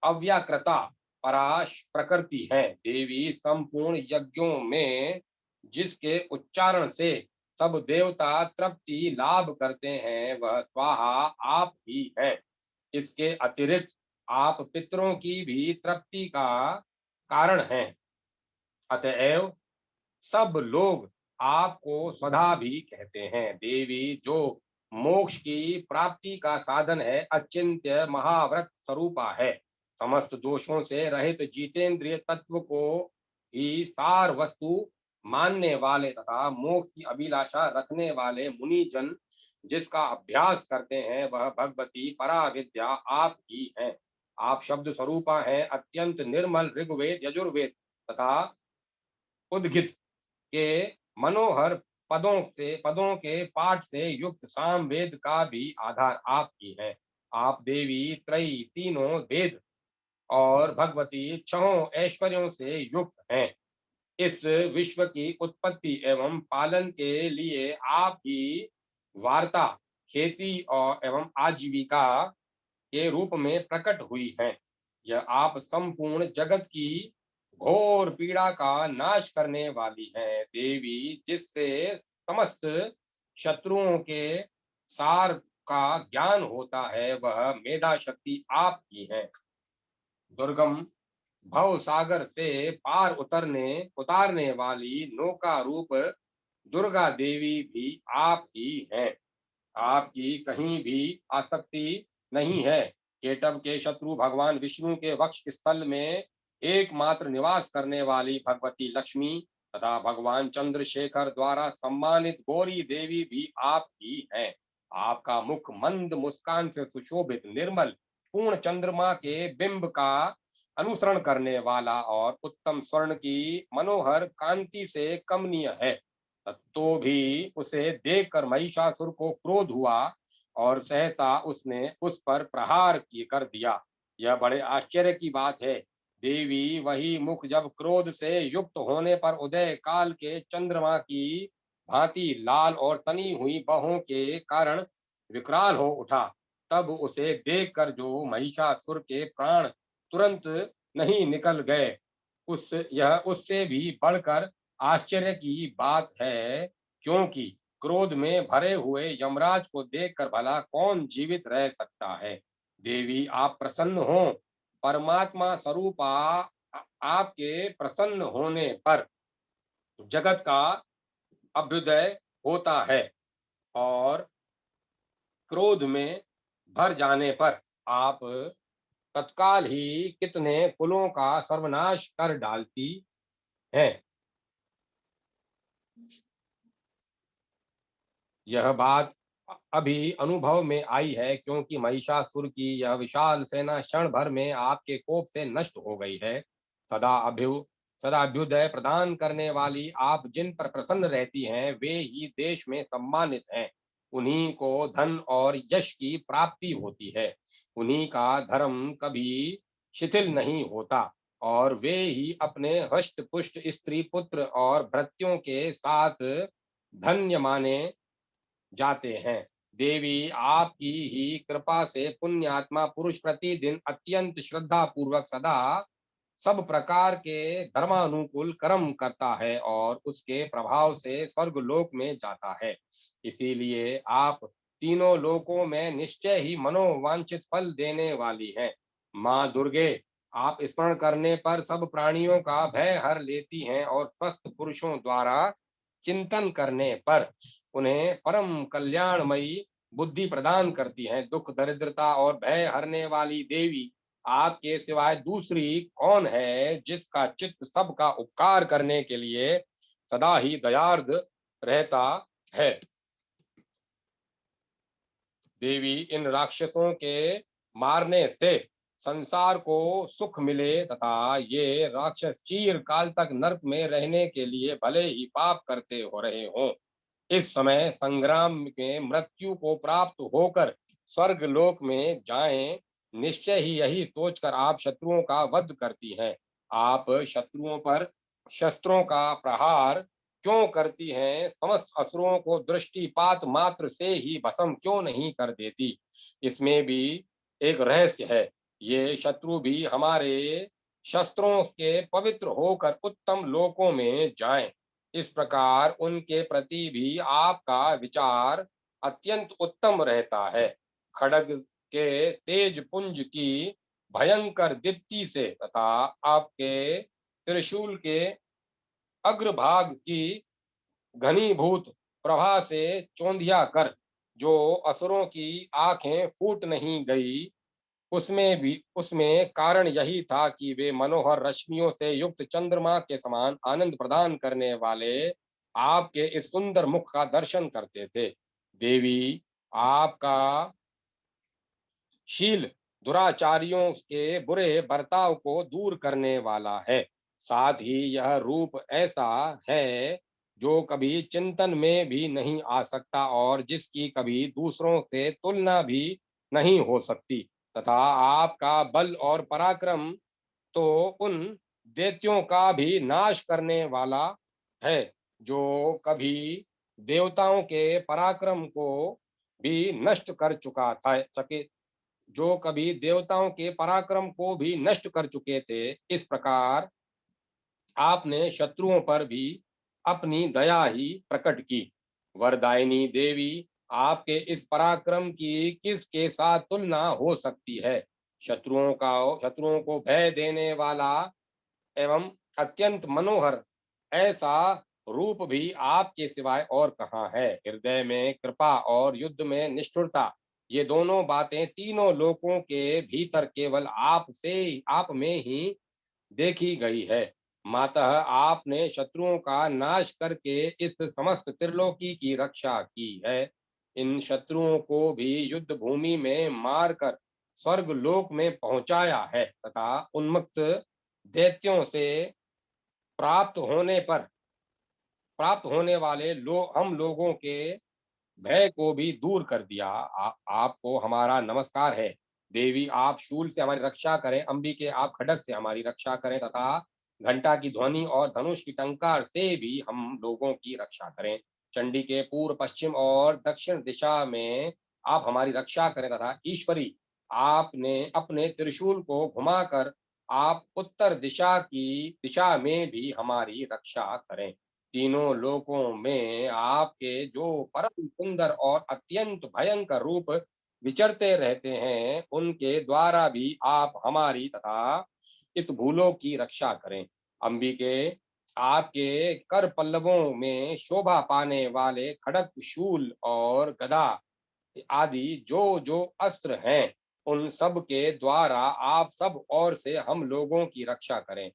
अव्याकृता पराश प्रकृति है। देवी, संपूर्ण यज्ञों में जिसके उच्चारण से सब देवता तृप्ति लाभ करते हैं, वह स्वाहा आप ही हैं। इसके अतिरिक्त आप पितरों की भी तृप्ति का कारण हैं। अतएव सब लोग आपको स्वधा भी कहते हैं। देवी, जो मोक्ष की प्राप्ति का साधन है, अचिंत्य महाव्रत स्वरूपा है। समस्त दोषों से रहित जितेंद्रिय तत्व को ही सार वस्तु मानने वाले तथा मोक्ष की अभिलाषा रखने वाले मुनि जन जिसका अभ्यास करते हैं, वह भगवती पराविद्या आप ही हैं। आप शब्द स्वरूपा हैं, अत्यंत निर्मल ऋग्वेद, यजुर्वेद तथा उद्गित के मनोहर पदों के पाठ से युक्त सामवेद का भी आधार आप ही है। आप देवी त्रयी, तीनों वेद और भगवती छहों ऐश्वर्यों से युक्त हैं। इस विश्व की उत्पत्ति एवं पालन के लिए आप ही वार्ता, खेती और एवं आजीविका के रूप में प्रकट हुई है। यह आप संपूर्ण जगत की घोर पीड़ा का नाश करने वाली है। देवी, जिससे समस्त शत्रुओं के सार का ज्ञान होता है, वह मेधा शक्ति आप ही है। दुर्गम भव सागर से पार उतारने वाली नौका रूप दुर्गा देवी भी आप ही हैं। आपकी कहीं भी आसक्ति नहीं है। केटव के शत्रु भगवान विष्णु के वक्ष स्थल में एकमात्र निवास करने वाली भगवती लक्ष्मी तथा भगवान चंद्रशेखर द्वारा सम्मानित गौरी देवी भी आप ही हैं। आपका मुख मंद मुस्कान से सुशोभित निर्मल पूर्ण चंद्रमा के बिंब का अनुसरण करने वाला और उत्तम स्वर्ण की मनोहर कांति से कमनीय है। तो भी उसे देखकर महिषासुर को क्रोध हुआ और सहसा उसने उस पर प्रहार कर दिया। यह बड़े आश्चर्य की बात है। देवी, वही मुख जब क्रोध से युक्त होने पर उदय काल के चंद्रमा की भांति लाल और तनी हुई बाहों के कारण विकराल हो उठा, तब उसे देखकर जो महिषासुर के प्राण तुरंत नहीं निकल गए, यह उससे भी बढ़कर आश्चर्य की बात है, क्योंकि क्रोध में भरे हुए यमराज को देखकर भला कौन जीवित रह सकता है। देवी, आप प्रसन्न हो। परमात्मा स्वरूप आपके प्रसन्न होने पर जगत का अभ्युदय होता है और क्रोध में भर जाने पर आप तत्काल ही कितने कुलों का सर्वनाश कर डालती हैं। यह बात अभी अनुभव में आई है, क्योंकि महिषासुर की यह विशाल सेना क्षण भर में आपके कोप से नष्ट हो गई है। सदा अभ्युदय प्रदान करने वाली आप जिन पर प्रसन्न रहती हैं, वे ही देश में सम्मानित हैं। उन्हीं को धन और यश की प्राप्ति होती है। उन्हीं का धर्म कभी शिथिल नहीं होता और वे ही अपने हष्ट पुष्ट स्त्री पुत्र और भृत्यों के साथ धन्य माने जाते हैं। देवी, आपकी ही कृपा से पुण्यात्मा पुरुष प्रतिदिन अत्यंत श्रद्धा पूर्वक सदा सब प्रकार के धर्मानुकूल कर्म करता है और उसके प्रभाव से स्वर्ग लोक में जाता है। इसीलिए आप तीनों लोकों में निश्चय ही मनोवांछित फल देने वाली हैं। माँ दुर्गे, आप स्मरण करने पर सब प्राणियों का भय हर लेती हैं और स्वस्थ पुरुषों द्वारा चिंतन करने पर उन्हें परम कल्याणमयी बुद्धि प्रदान करती हैं। दुख दरिद्रता और भय हरने वाली देवी, आपके सिवाय दूसरी कौन है जिसका चित्त सबका उपकार करने के लिए सदा ही दयार्द रहता है। देवी, इन राक्षसों के मारने से संसार को सुख मिले तथा ये राक्षस चीर काल तक नरक में रहने के लिए भले ही पाप करते हो रहे हों, इस समय संग्राम में मृत्यु को प्राप्त होकर स्वर्ग लोक में जाएं, निश्चय ही यही सोचकर आप शत्रुओं का वध करती हैं। आप शत्रुओं पर शस्त्रों का प्रहार क्यों करती हैं? समस्त असुरों को दृष्टिपात मात्र से ही भस्म क्यों नहीं कर देती? इसमें भी एक रहस्य है। ये शत्रु भी हमारे शस्त्रों के पवित्र होकर उत्तम लोकों में जाएं। इस प्रकार उनके प्रति भी आपका विचार अत्यंत उत्तम रहता है। खड़ग के तेज पुंज की भयंकर दीप्ति से तथा आपके त्रिशूल के अग्रभाग की घनीभूत प्रभा से चौंधिया कर जो असुरों की आंखें फूट नहीं गई, उसमें कारण यही था कि वे मनोहर रश्मियों से युक्त चंद्रमा के समान आनंद प्रदान करने वाले आपके इस सुंदर मुख का दर्शन करते थे। देवी, आपका शील दुराचारियों के बुरे बर्ताव को दूर करने वाला है। साथ ही यह रूप ऐसा है जो कभी चिंतन में भी नहीं आ सकता और जिसकी कभी दूसरों से तुलना भी नहीं हो सकती, तथा आपका बल और पराक्रम तो उन दैत्यों का भी नाश करने वाला है जो कभी देवताओं के पराक्रम को भी नष्ट कर चुका था सके जो कभी देवताओं के पराक्रम को भी नष्ट कर चुके थे। इस प्रकार आपने शत्रुओं पर भी अपनी दया ही प्रकट की। वरदायिनी देवी, आपके इस पराक्रम की किसके साथ तुलना हो सकती है? शत्रुओं को भय देने वाला एवं अत्यंत मनोहर ऐसा रूप भी आपके सिवाय और कहाँ है? हृदय में कृपा और युद्ध में निष्ठुरता, ये दोनों बातें तीनों लोकों के भीतर केवल आप में ही देखी गई है। मातः आपने शत्रुओं का नाश करके इस समस्त त्रिलोकी की रक्षा की है। इन शत्रुओं को भी युद्ध भूमि में मारकर स्वर्ग लोक में पहुंचाया है तथा उन्मुक्त दैत्यों से प्राप्त होने पर प्राप्त होने वाले हम लोगों के भय को भी दूर कर दिया। आपको हमारा नमस्कार है। देवी, आप शूल से हमारी रक्षा करें, अंबिके आप खड्ग से हमारी रक्षा करें तथा घंटा की ध्वनि और धनुष की टंकार से भी हम लोगों की रक्षा करें। चंडी के पूर्व, पश्चिम और दक्षिण दिशा में आप हमारी रक्षा करें तथा ईश्वरी, आपने अपने त्रिशूल को घुमाकर आप उत्तर दिशा में भी हमारी रक्षा करें। तीनों लोकों में आपके जो परम सुंदर और अत्यंत भयंकर रूप विचरते रहते हैं, उनके द्वारा भी आप हमारी तथा इस भूलोक की रक्षा करें। अंबिके, आपके कर पल्लवों में शोभा पाने वाले खड़ग, शूल और गदा आदि जो जो अस्त्र हैं, उन सब के द्वारा आप सब ओर से हम लोगों की रक्षा करें।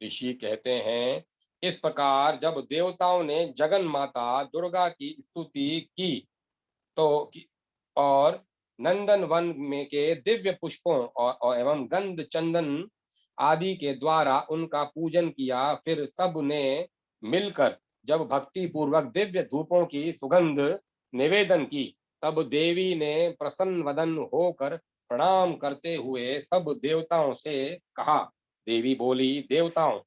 ऋषि कहते हैं, इस प्रकार जब देवताओं ने जगन माता दुर्गा की स्तुति की तो और नंदन वन में के दिव्य पुष्पों और एवं गंध चंदन आदि के द्वारा उनका पूजन किया, फिर सब ने मिलकर जब भक्ति पूर्वक दिव्य धूपों की सुगंध निवेदन की, तब देवी ने प्रसन्न वदन होकर प्रणाम करते हुए सब देवताओं से कहा। देवी बोली, देवताओं,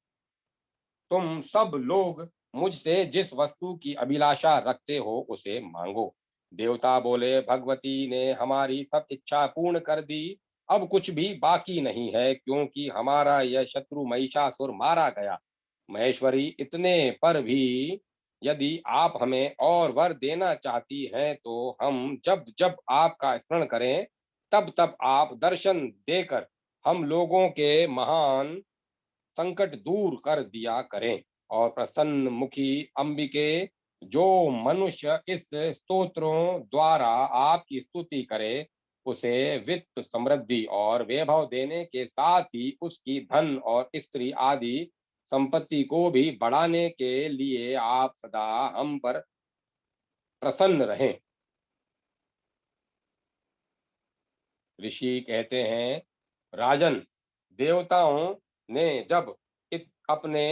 तुम सब लोग मुझसे जिस वस्तु की अभिलाषा रखते हो उसे मांगो। देवता बोले, भगवती ने हमारी सब इच्छा पूर्ण कर दी, अब कुछ भी बाकी नहीं है क्योंकि हमारा यह शत्रु महिषासुर मारा गया। महेश्वरी, इतने पर भी यदि आप हमें और वर देना चाहती हैं तो हम जब जब आपका स्मरण करें तब तब आप दर्शन देकर हम लोगों के महान संकट दूर कर दिया करें। और प्रसन्न मुखी अंबिके, जो मनुष्य इस स्तोत्रों द्वारा आपकी स्तुति करे, उसे वित्त समृद्धि और वैभव देने के साथ ही उसकी धन और स्त्री आदि संपत्ति को भी बढ़ाने के लिए आप सदा हम पर प्रसन्न रहें। ऋषि कहते हैं, राजन, देवताओं ने जब अपने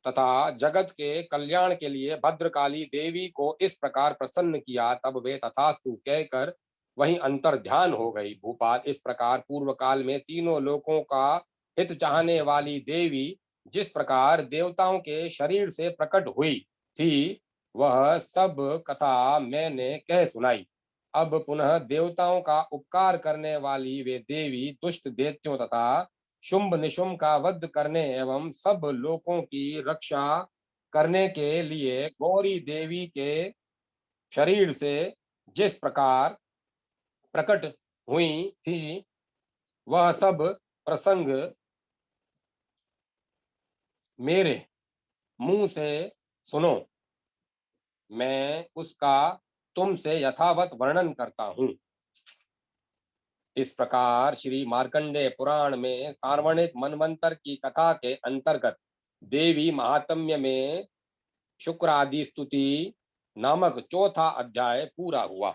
तथा जगत के कल्याण के लिए भद्रकाली देवी को इस प्रकार प्रसन्न किया, तब वे तथास्तु कहकर वहीं अंतर ध्यान हो गई। भूपाल, इस प्रकार पूर्व काल में तीनों लोकों का हित चाहने वाली देवी जिस प्रकार देवताओं के शरीर से प्रकट हुई थी, वह सब कथा मैंने कह सुनाई। अब पुनः देवताओं का उपकार करने वाली वे देवी दुष्ट दैत्यों तथा शुंभ निशुंभ का वध करने एवं सब लोकों की रक्षा करने के लिए गौरी देवी के शरीर से जिस प्रकार प्रकट हुई थी, वह सब प्रसंग मेरे मुंह से सुनो, मैं उसका तुमसे यथावत वर्णन करता हूँ। इस प्रकार श्री मार्कंडेय पुराण में सार्वणिक मनवंतर की कथा के अंतर्गत देवी महात्म्य में शुक्र आदि स्तुति नामक चौथा अध्याय पूरा हुआ।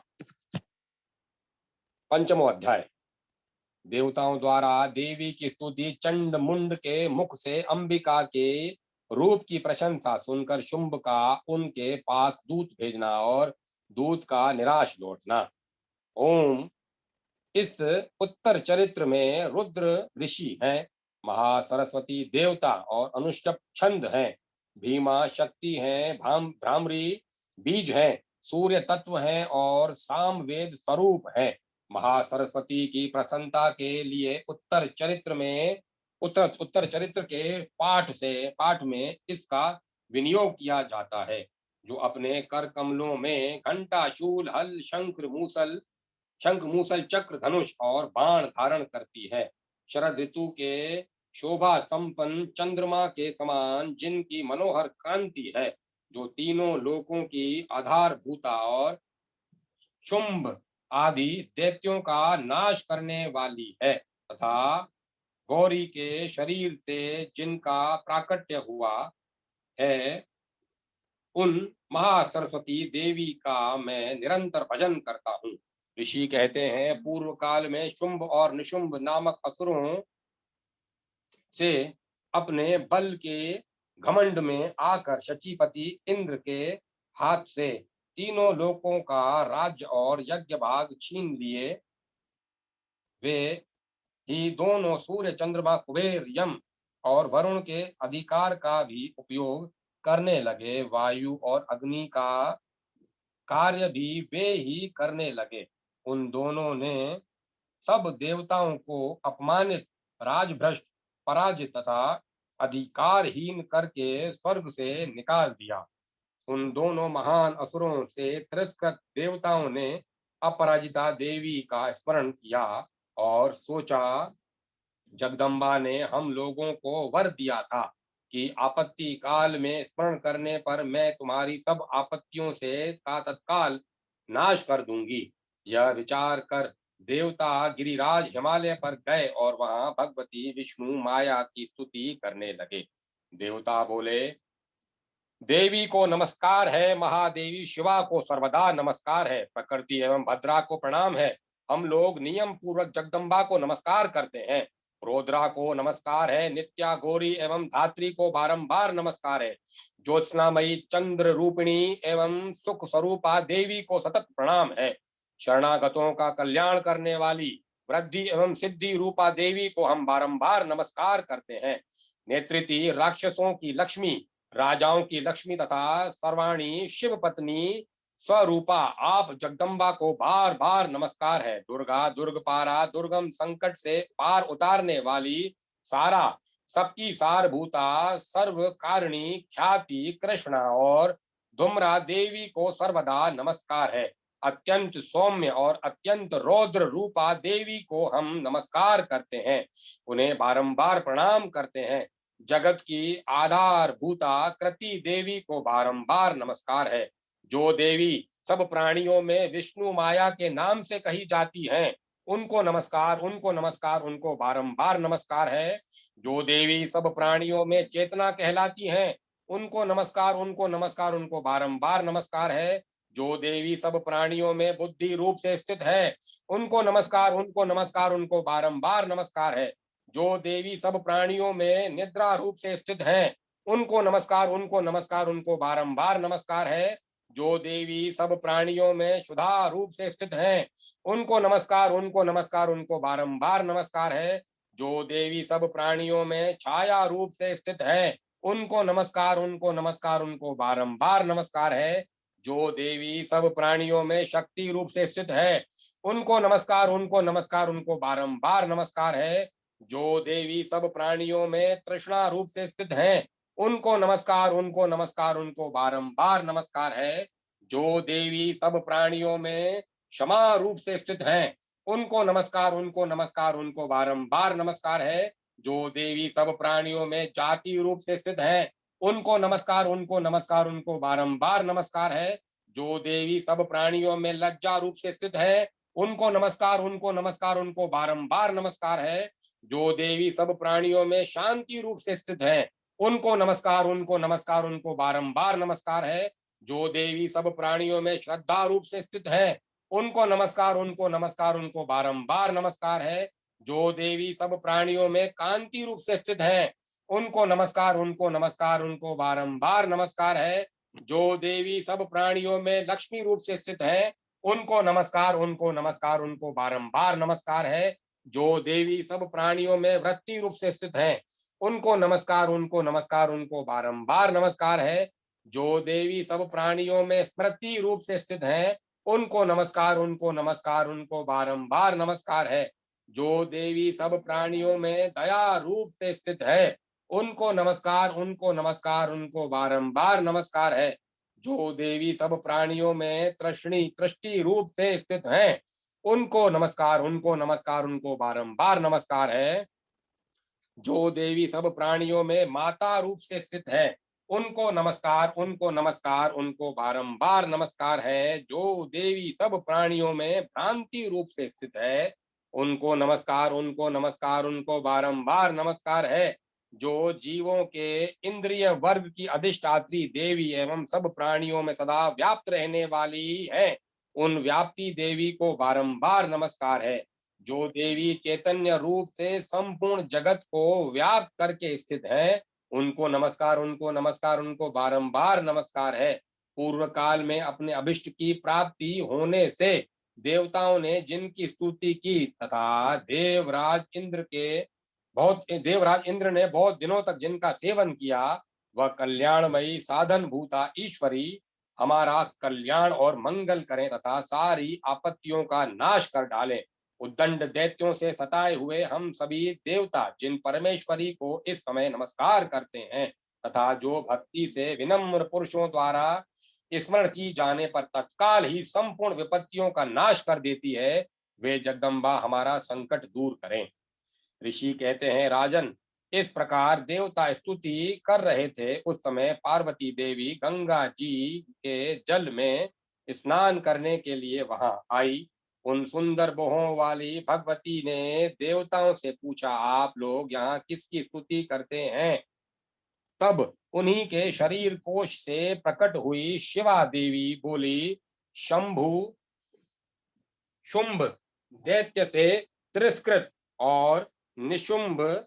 पंचमो अध्याय। देवताओं द्वारा देवी की स्तुति चंड मुंड के मुख से अंबिका के रूप की प्रशंसा सुनकर शुंभ का उनके पास दूत भेजना और दूत का निराश लौटना। ओम। इस उत्तर चरित्र में रुद्र ऋषि हैं, महासरस्वती देवता और अनुष्टप छंद हैं, भीमा शक्ति हैं, भ्रामरी बीज हैं, सूर्य तत्व हैं और सामवेद स्वरूप हैं। महासरस्वती की प्रसन्नता के लिए उत्तर चरित्र के पाठ में इसका विनियोग किया जाता है। जो अपने कर कमलों में घंटा, शूल, हल, शंख मूसल चक्र धनुष और बाण धारण करती है। शरद ऋतु के शोभा संपन्न चंद्रमा के समान जिनकी मनोहर कांति है, जो तीनों लोकों की आधारभूता और शुंभ आदि दैत्यों का नाश करने वाली है, तथा गौरी के शरीर से जिनका प्राकट्य हुआ है, उन महासरस्वती देवी का मैं निरंतर भजन करता हूँ। ऋषि कहते हैं, पूर्व काल में शुंभ और निशुंभ नामक असुरों से अपने बल के घमंड में आकर शचीपति इंद्र के हाथ से तीनों लोकों का राज्य और यज्ञ भाग छीन लिए। वे ही दोनों सूर्य, चंद्रमा, कुबेर, यम और वरुण के अधिकार का भी उपयोग करने लगे। वायु और अग्नि का कार्य भी वे ही करने लगे। उन दोनों ने सब देवताओं को अपमानित, राजभ्रष्ट, पराजित तथा अधिकारहीन करके स्वर्ग से निकाल दिया। उन दोनों महान असुरों से तिरस्कृत देवताओं ने अपराजिता देवी का स्मरण किया और सोचा, जगदम्बा ने हम लोगों को वर दिया था कि आपत्ति काल में स्मरण करने पर मैं तुम्हारी सब आपत्तियों से का तत्काल नाश कर दूंगी। यह विचार कर देवता गिरिराज हिमालय पर गए और वहां भगवती विष्णु माया की स्तुति करने लगे। देवता बोले, देवी को नमस्कार है, महादेवी शिवा को सर्वदा नमस्कार है, प्रकृति एवं भद्रा को प्रणाम है। हम लोग नियम पूर्वक जगदम्बा को नमस्कार करते हैं। रुद्रा को नमस्कार है, नित्या, गौरी एवं धात्री को बारंबार नमस्कार है। ज्योत्सनामयी चंद्र रूपिणी एवं सुख स्वरूपा देवी को सतत प्रणाम है। शरणागतों का कल्याण करने वाली वृद्धि एवं सिद्धि रूपा देवी को हम बारंबार नमस्कार करते हैं। नेत्रिति राक्षसों की लक्ष्मी, राजाओं की लक्ष्मी तथा सर्वाणी शिव पत्नी स्वरूपा आप जगदम्बा को बार बार नमस्कार है। दुर्गा, दुर्गपारा, दुर्गम संकट से पार उतारने वाली, सारा सबकी सारभूता, सर्व कारिणी, ख्याति कृष्णा और धूम्रा देवी को सर्वदा नमस्कार है। अत्यंत सौम्य और अत्यंत रौद्र रूपा देवी को हम नमस्कार करते हैं, उन्हें बारंबार प्रणाम करते हैं। जगत की आधारभूता कृति देवी को बारंबार नमस्कार है। जो देवी सब प्राणियों में विष्णु माया के नाम से कही जाती हैं, उनको नमस्कार, उनको नमस्कार, उनको बारंबार नमस्कार है। जो देवी सब प्राणियों में चेतना कहलाती हैं, उनको नमस्कार, उनको नमस्कार, उनको बारंबार नमस्कार है। जो देवी सब प्राणियों में बुद्धि रूप से स्थित है, उनको नमस्कार, उनको नमस्कार, उनको बारंबार नमस्कार है। जो देवी सब प्राणियों में निद्रा रूप से स्थित हैं, उनको नमस्कार, उनको नमस्कार, उनको बारंबार नमस्कार है। जो देवी सब प्राणियों में क्षुधा रूप से स्थित हैं, उनको नमस्कार, उनको नमस्कार, उनको बारंबार नमस्कार है। जो देवी सब प्राणियों में छाया रूप से स्थित हैं, उनको नमस्कार, उनको नमस्कार, उनको बारंबार नमस्कार है। जो देवी सब प्राणियों में शक्ति रूप से स्थित है, उनको नमस्कार, उनको नमस्कार, उनको बारंबार नमस्कार है। जो देवी सब प्राणियों में तृष्णा रूप से स्थित हैं, उनको नमस्कार, उनको नमस्कार, उनको बारंबार नमस्कार है। जो देवी सब प्राणियों में क्षमा रूप से स्थित हैं, उनको नमस्कार, उनको नमस्कार, उनको बारंबार नमस्कार है। जो देवी सब प्राणियों में जाति रूप से स्थित है, उनको नमस्कार, उनको नमस्कार, उनको बारंबार नमस्कार है। जो देवी सब प्राणियों में लज्जा रूप से स्थित है, उनको नमस्कार, उनको नमस्कार, उनको बारंबार नमस्कार है। जो देवी सब प्राणियों में शांति रूप से स्थित है, उनको नमस्कार, उनको नमस्कार, उनको बारंबार नमस्कार है। जो देवी सब प्राणियों में श्रद्धा रूप से स्थित है, उनको नमस्कार, उनको नमस्कार, उनको बारंबार नमस्कार है। जो देवी सब प्राणियों में कांति रूप से स्थित है, उनको नमस्कार, उनको नमस्कार, उनको बारंबार नमस्कार है। जो देवी सब प्राणियों में लक्ष्मी रूप से स्थित है, उनको नमस्कार, उनको नमस्कार, उनको बारंबार नमस्कार है। जो देवी सब प्राणियों में वृत्ति रूप से स्थित है, उनको नमस्कार, उनको नमस्कार, उनको बारंबार नमस्कार है। जो देवी सब प्राणियों में स्मृति रूप से स्थित है, उनको नमस्कार, उनको नमस्कार, उनको बारंबार नमस्कार है। जो देवी सब प्राणियों में दया रूप से स्थित है, उनको नमस्कार, उनको नमस्कार, उनको बारंबार नमस्कार है। जो देवी सब प्राणियों में तृष्टि रूप से स्थित है, उनको नमस्कार, उनको नमस्कार, उनको बारंबार नमस्कार है। जो देवी सब प्राणियों में माता रूप से स्थित है, उनको नमस्कार, उनको नमस्कार, उनको बारंबार नमस्कार है। जो देवी सब प्राणियों में भ्रांति रूप से स्थित है, उनको नमस्कार, उनको नमस्कार, उनको बारंबार नमस्कार है। जो जीवों के इंद्रिय वर्ग की अधिष्ठात्री देवी एवं सब प्राणियों में सदा व्याप्त रहने वाली है, उन व्याप्ति देवी को बारंबार नमस्कार है। जो देवी चैतन्य रूप से संपूर्ण जगत को व्याप्त करके स्थित है, उनको नमस्कार, उनको नमस्कार, उनको बारंबार नमस्कार है। पूर्व काल में अपने अभिष्ट की प्राप्ति होने से देवताओं ने जिनकी स्तुति की तथा देवराज इंद्र ने बहुत दिनों तक जिनका सेवन किया, वह कल्याणमयी साधन भूता ईश्वरी हमारा कल्याण और मंगल करें तथा सारी आपत्तियों का नाश कर डालें। उद्दंड दैत्यों से सताए हुए हम सभी देवता जिन परमेश्वरी को इस समय नमस्कार करते हैं तथा जो भक्ति से विनम्र पुरुषों द्वारा स्मरण की जाने पर तत्काल ही संपूर्ण विपत्तियों का नाश कर देती है, वे जगदम्बा हमारा संकट दूर करें। ऋषि कहते हैं, राजन, इस प्रकार देवता स्तुति कर रहे थे, उस समय पार्वती देवी गंगा जी के जल में स्नान करने के लिए वहां आई। उन सुंदर बोहों वाली भगवती ने देवताओं से पूछा, आप लोग यहाँ किसकी स्तुति करते हैं? तब उन्हीं के शरीर कोश से प्रकट हुई शिवा देवी बोली, शंभु शुंभ दैत्य से तिरस्कृत और निशुंभ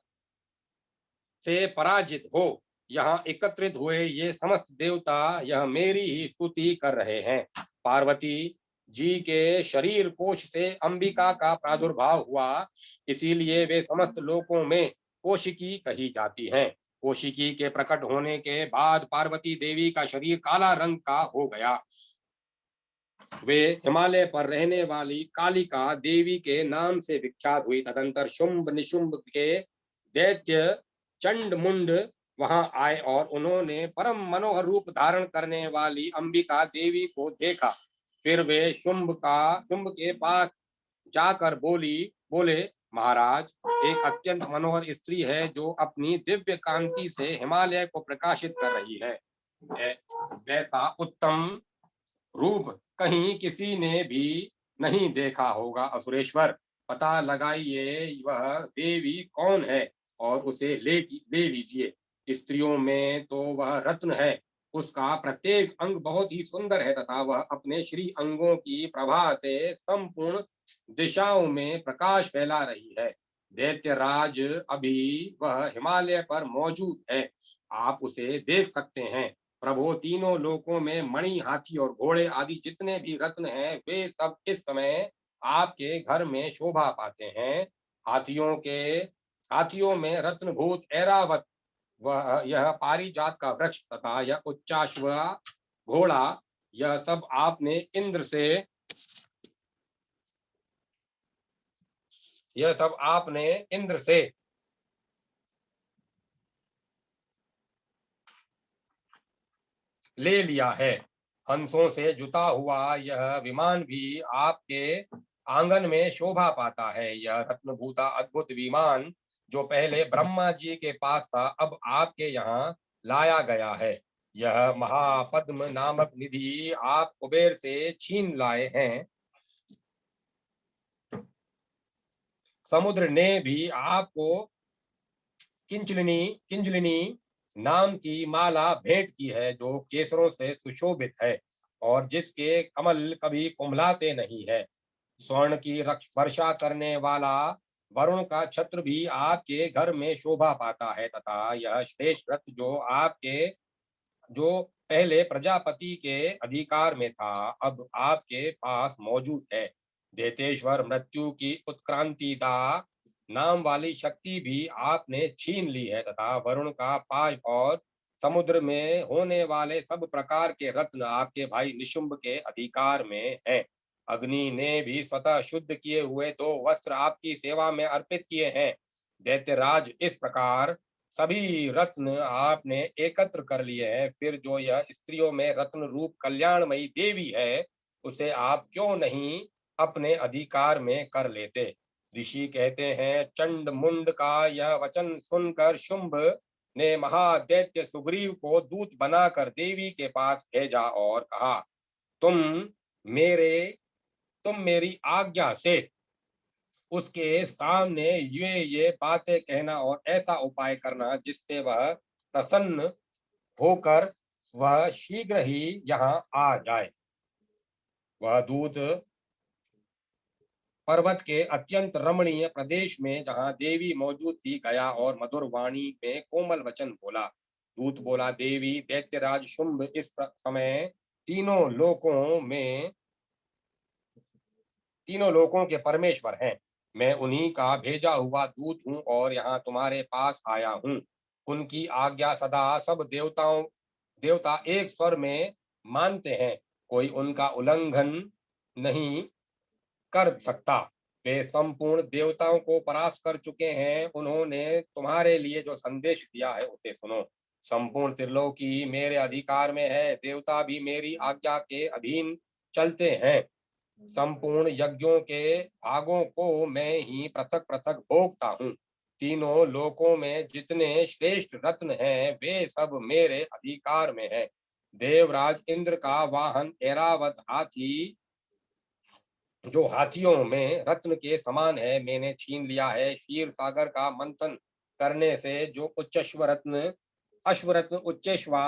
से पराजित हो यहाँ एकत्रित हुए ये समस्त देवता यह मेरी ही स्तुति कर रहे हैं। पार्वती जी के शरीर कोश से अंबिका का प्रादुर्भाव हुआ, इसीलिए वे समस्त लोकों में कोशिकी कही जाती हैं। कोशिकी के प्रकट होने के बाद पार्वती देवी का शरीर काला रंग का हो गया। वे हिमालय पर रहने वाली कालिका देवी के नाम से विख्यात हुई। तदंतर शुंभ निशुंभ के दैत्य चंड मुंड वहां आए और उन्होंने परम मनोहर रूप धारण करने वाली अंबिका देवी को देखा। फिर वे शुंभ के पास जाकर बोले, महाराज, एक अत्यंत मनोहर स्त्री है जो अपनी दिव्य कांति से हिमालय को प्रकाशित कर रही है। वैसा उत्तम रूप कहीं किसी ने भी नहीं देखा होगा। असुरेश्वर, पता लगाइए वह देवी कौन है और उसे ले लीजिए। स्त्रियों में तो वह रत्न है, उसका प्रत्येक अंग बहुत ही सुंदर है तथा वह अपने श्री अंगों की प्रभा से संपूर्ण दिशाओं में प्रकाश फैला रही है। दैत्यराज, अभी वह हिमालय पर मौजूद है, आप उसे देख सकते हैं। प्रभु, तीनों लोकों में मणि, हाथी और घोड़े आदि जितने भी रत्न हैं, वे सब इस समय आपके घर में शोभा पाते हैं। हाथियों में रत्नभूत ऐरावत, वह यह पारिजात का वृक्ष तथा यह उच्चाश्व घोड़ा, यह सब आपने इंद्र से ले लिया है। हंसों से जुता हुआ यह विमान भी आंगन में शोभा पाता है। यह रत्नभूता अद्भुत विमान जो पहले ब्रह्मा जी के पास था, अब आपके यहाँ लाया गया है। यह महापद्म नामक निधि आप कुबेर से छीन लाए हैं। समुद्र ने भी आपको किंचलिनी किंजलिनी नाम की माला भेंट की है, जो केसरों से सुशोभित है और जिसके कमल कभी कुम्भलाते नहीं है। स्वर्ण की रक्ष वर्षा करने वाला वरुण का छत्र भी आपके घर में शोभा पाता है, तथा यह श्रेष्ठ रत्न जो पहले प्रजापति के अधिकार में था, अब आपके पास मौजूद है। देतेश्वर मृत्यु की उत्क्रांति दा नाम वाली शक्ति भी आपने छीन ली है, तथा वरुण का पाश और समुद्र में होने वाले सब प्रकार के रत्न आपके भाई निशुंभ के अधिकार में है। अग्नि ने भी स्वतः शुद्ध किए हुए दो वस्त्र आपकी सेवा में अर्पित किए हैं। दैत्यराज, इस प्रकार सभी रत्न आपने एकत्र कर लिए हैं, फिर जो यह स्त्रियों में रत्न रूप कल्याणमयी देवी है, उसे आप क्यों नहीं अपने अधिकार में कर लेते। ऋषि कहते हैं, चंड मुंड का यह वचन सुनकर शुंभ ने महादैत्य सुग्रीव को दूत बनाकर देवी के पास भेजा और कहा, तुम मेरे तुम मेरी आज्ञा से उसके सामने ये बातें कहना और ऐसा उपाय करना जिससे वह प्रसन्न होकर वह शीघ्र ही यहाँ आ जाए। वह दूत पर्वत के अत्यंत रमणीय प्रदेश में जहाँ देवी मौजूद थी गया और मधुर वाणी में कोमल वचन बोला। दूत बोला, देवी, दैत्यराज शुंभ इस समय तीनों लोकों के परमेश्वर हैं। मैं उन्हीं का भेजा हुआ दूत हूँ और यहाँ तुम्हारे पास आया हूँ। उनकी आज्ञा सदा सब देवता एक स्वर में मानते हैं, कोई उनका उल्लंघन नहीं कर सकता। वे संपूर्ण देवताओं को परास्त कर चुके हैं। उन्होंने तुम्हारे लिए जो संदेश दिया है उसे सुनो। संपूर्ण त्रिलोकी मेरे अधिकार में है, देवता भी मेरी आज्ञा के अधीन चलते हैं। संपूर्ण यज्ञों के भागों को मैं ही पृथक पृथक भोगता हूँ। तीनों लोकों में जितने श्रेष्ठ रत्न हैं, वे सब मेरे अधिकार में है। देवराज इंद्र का वाहन ऐरावत हाथी, जो हाथियों में रत्न के समान है, मैंने छीन लिया है। क्षीर सागर का मंथन करने से जो अश्वरत्न उच्चेश्वा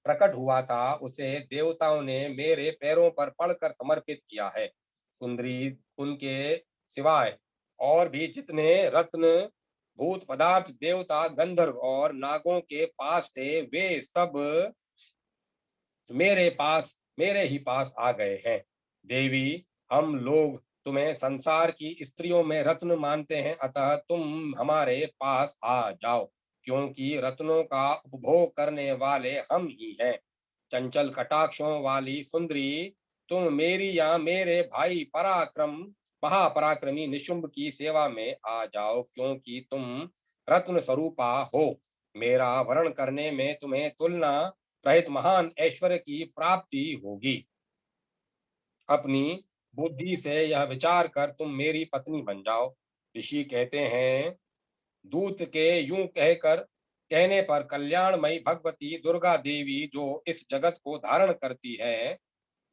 प्रकट हुआ था, उसे देवताओं ने मेरे पैरों पर पड़कर समर्पित किया है। सुंदरी, उनके सिवाय और भी जितने रत्न भूत पदार्थ देवता गंधर्व और नागों के पास थे, वे सब मेरे ही पास आ गए हैं। देवी, हम लोग तुम्हें संसार की स्त्रियों में रत्न मानते हैं, अतः तुम हमारे पास आ जाओ, क्योंकि रत्नों का उपभोग करने वाले हम ही हैं। चंचल कटाक्षों वाली सुंदरी, तुम मेरी या मेरे भाई महापराक्रमी निशुंभ की सेवा में आ जाओ, क्योंकि तुम रत्न स्वरूपा हो। मेरा वरण करने में तुम्हें तुलना रहित महान ऐश्वर्य की प्राप्ति होगी। अपनी बुद्धि से यह विचार कर तुम मेरी पत्नी बन जाओ। ऋषि कहते हैं, दूत के यूं कहने पर कल्याणमयी भगवती दुर्गा देवी, जो इस जगत को धारण करती है,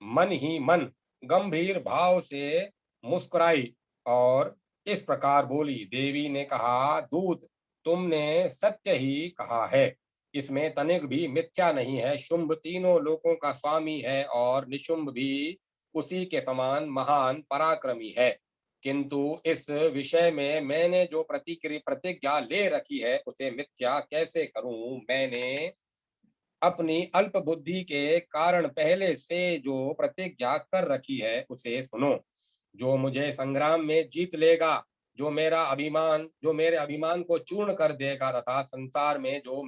मन ही मन गंभीर भाव से मुस्कुराई और इस प्रकार बोली। देवी ने कहा, दूत, तुमने सत्य ही कहा है, इसमें तनिक भी मिथ्या नहीं है। शुंभ तीनों लोकों का स्वामी है और निशुंभ भी उसी के समान महान पराक्रमी है, किंतु इस विषय में मैंने जो प्रतिज्ञा ले रखी है, उसे मिथ्या कैसे करूं। मैंने अपनी अल्प बुद्धि के कारण पहले से जो प्रतिज्ञा कर रखी है, उसे सुनो। जो मुझे संग्राम में जीत लेगा, जो मेरे अभिमान को चूर्ण कर देगा, तथा संसार में जो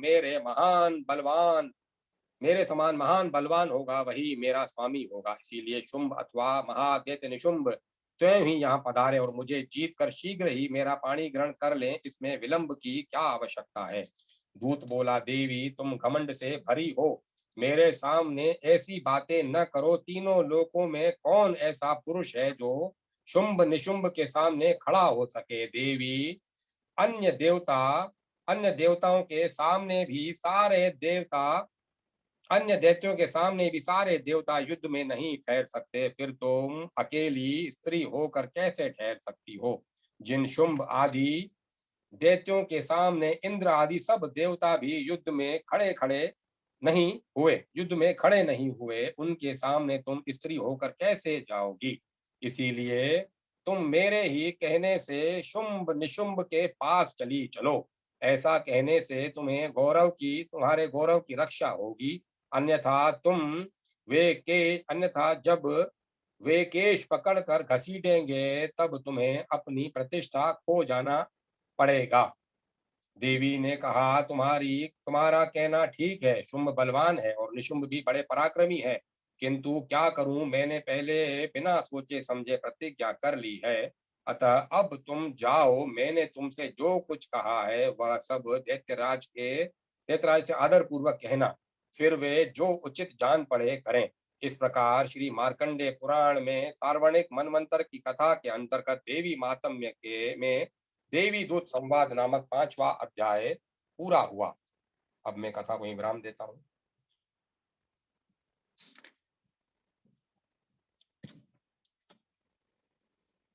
मेरे समान महान बलवान होगा, वही मेरा स्वामी होगा। इसीलिए शुंभ अथवा महादैत्य निशुंभ स्वयं ही यहाँ पधारे और मुझे जीत कर शीघ्र ही मेरा पाणी ग्रहण कर लें, इसमें विलंब की क्या आवश्यकता है। दूत बोला, देवी, तुम घमंड से भरी हो, मेरे सामने ऐसी बातें न करो। तीनों लोकों में कौन ऐसा पुरुष है जो शुंभ निशुंभ के सामने खड़ा हो सके। देवी अन्य देवता अन्य देवताओं के सामने भी सारे देवता अन्य दैत्यों के सामने भी सारे देवता युद्ध में नहीं ठहर सकते, फिर तुम अकेली स्त्री होकर कैसे ठहर सकती हो? जिन शुंभ आदि दैत्यों के सामने इंद्र आदि सब देवता भी युद्ध में खड़े नहीं हुए, उनके सामने तुम स्त्री होकर कैसे जाओगी? इसीलिए तुम मेरे ही कहने से शुंभ निशुंभ के पास चली चलो। ऐसा कहने से तुम्हारे गौरव की रक्षा होगी। अन्यथा तुम अन्यथा जब वे केश पकड़कर घसीटेंगे, तब तुम्हें अपनी प्रतिष्ठा खो जाना पड़ेगा। देवी ने कहा, तुम्हारा कहना ठीक है, शुंभ बलवान है और निशुंभ भी बड़े पराक्रमी है, किंतु क्या करूं, मैंने पहले बिना सोचे समझे प्रतिज्ञा कर ली है। अतः अब तुम जाओ, मैंने तुमसे जो कुछ कहा है वह सब दैत्यराज से आदर पूर्वक कहना, फिर वे जो उचित जान पड़े करें। इस प्रकार श्री मार्कंडे पुराण में सार्वणिक मनवंतर की कथा के अंतर्गत देवी मातम्य के में देवी दूत संवाद नामक 5वां अध्याय पूरा हुआ। अब मैं कथा को यहीं विराम देता हूँ।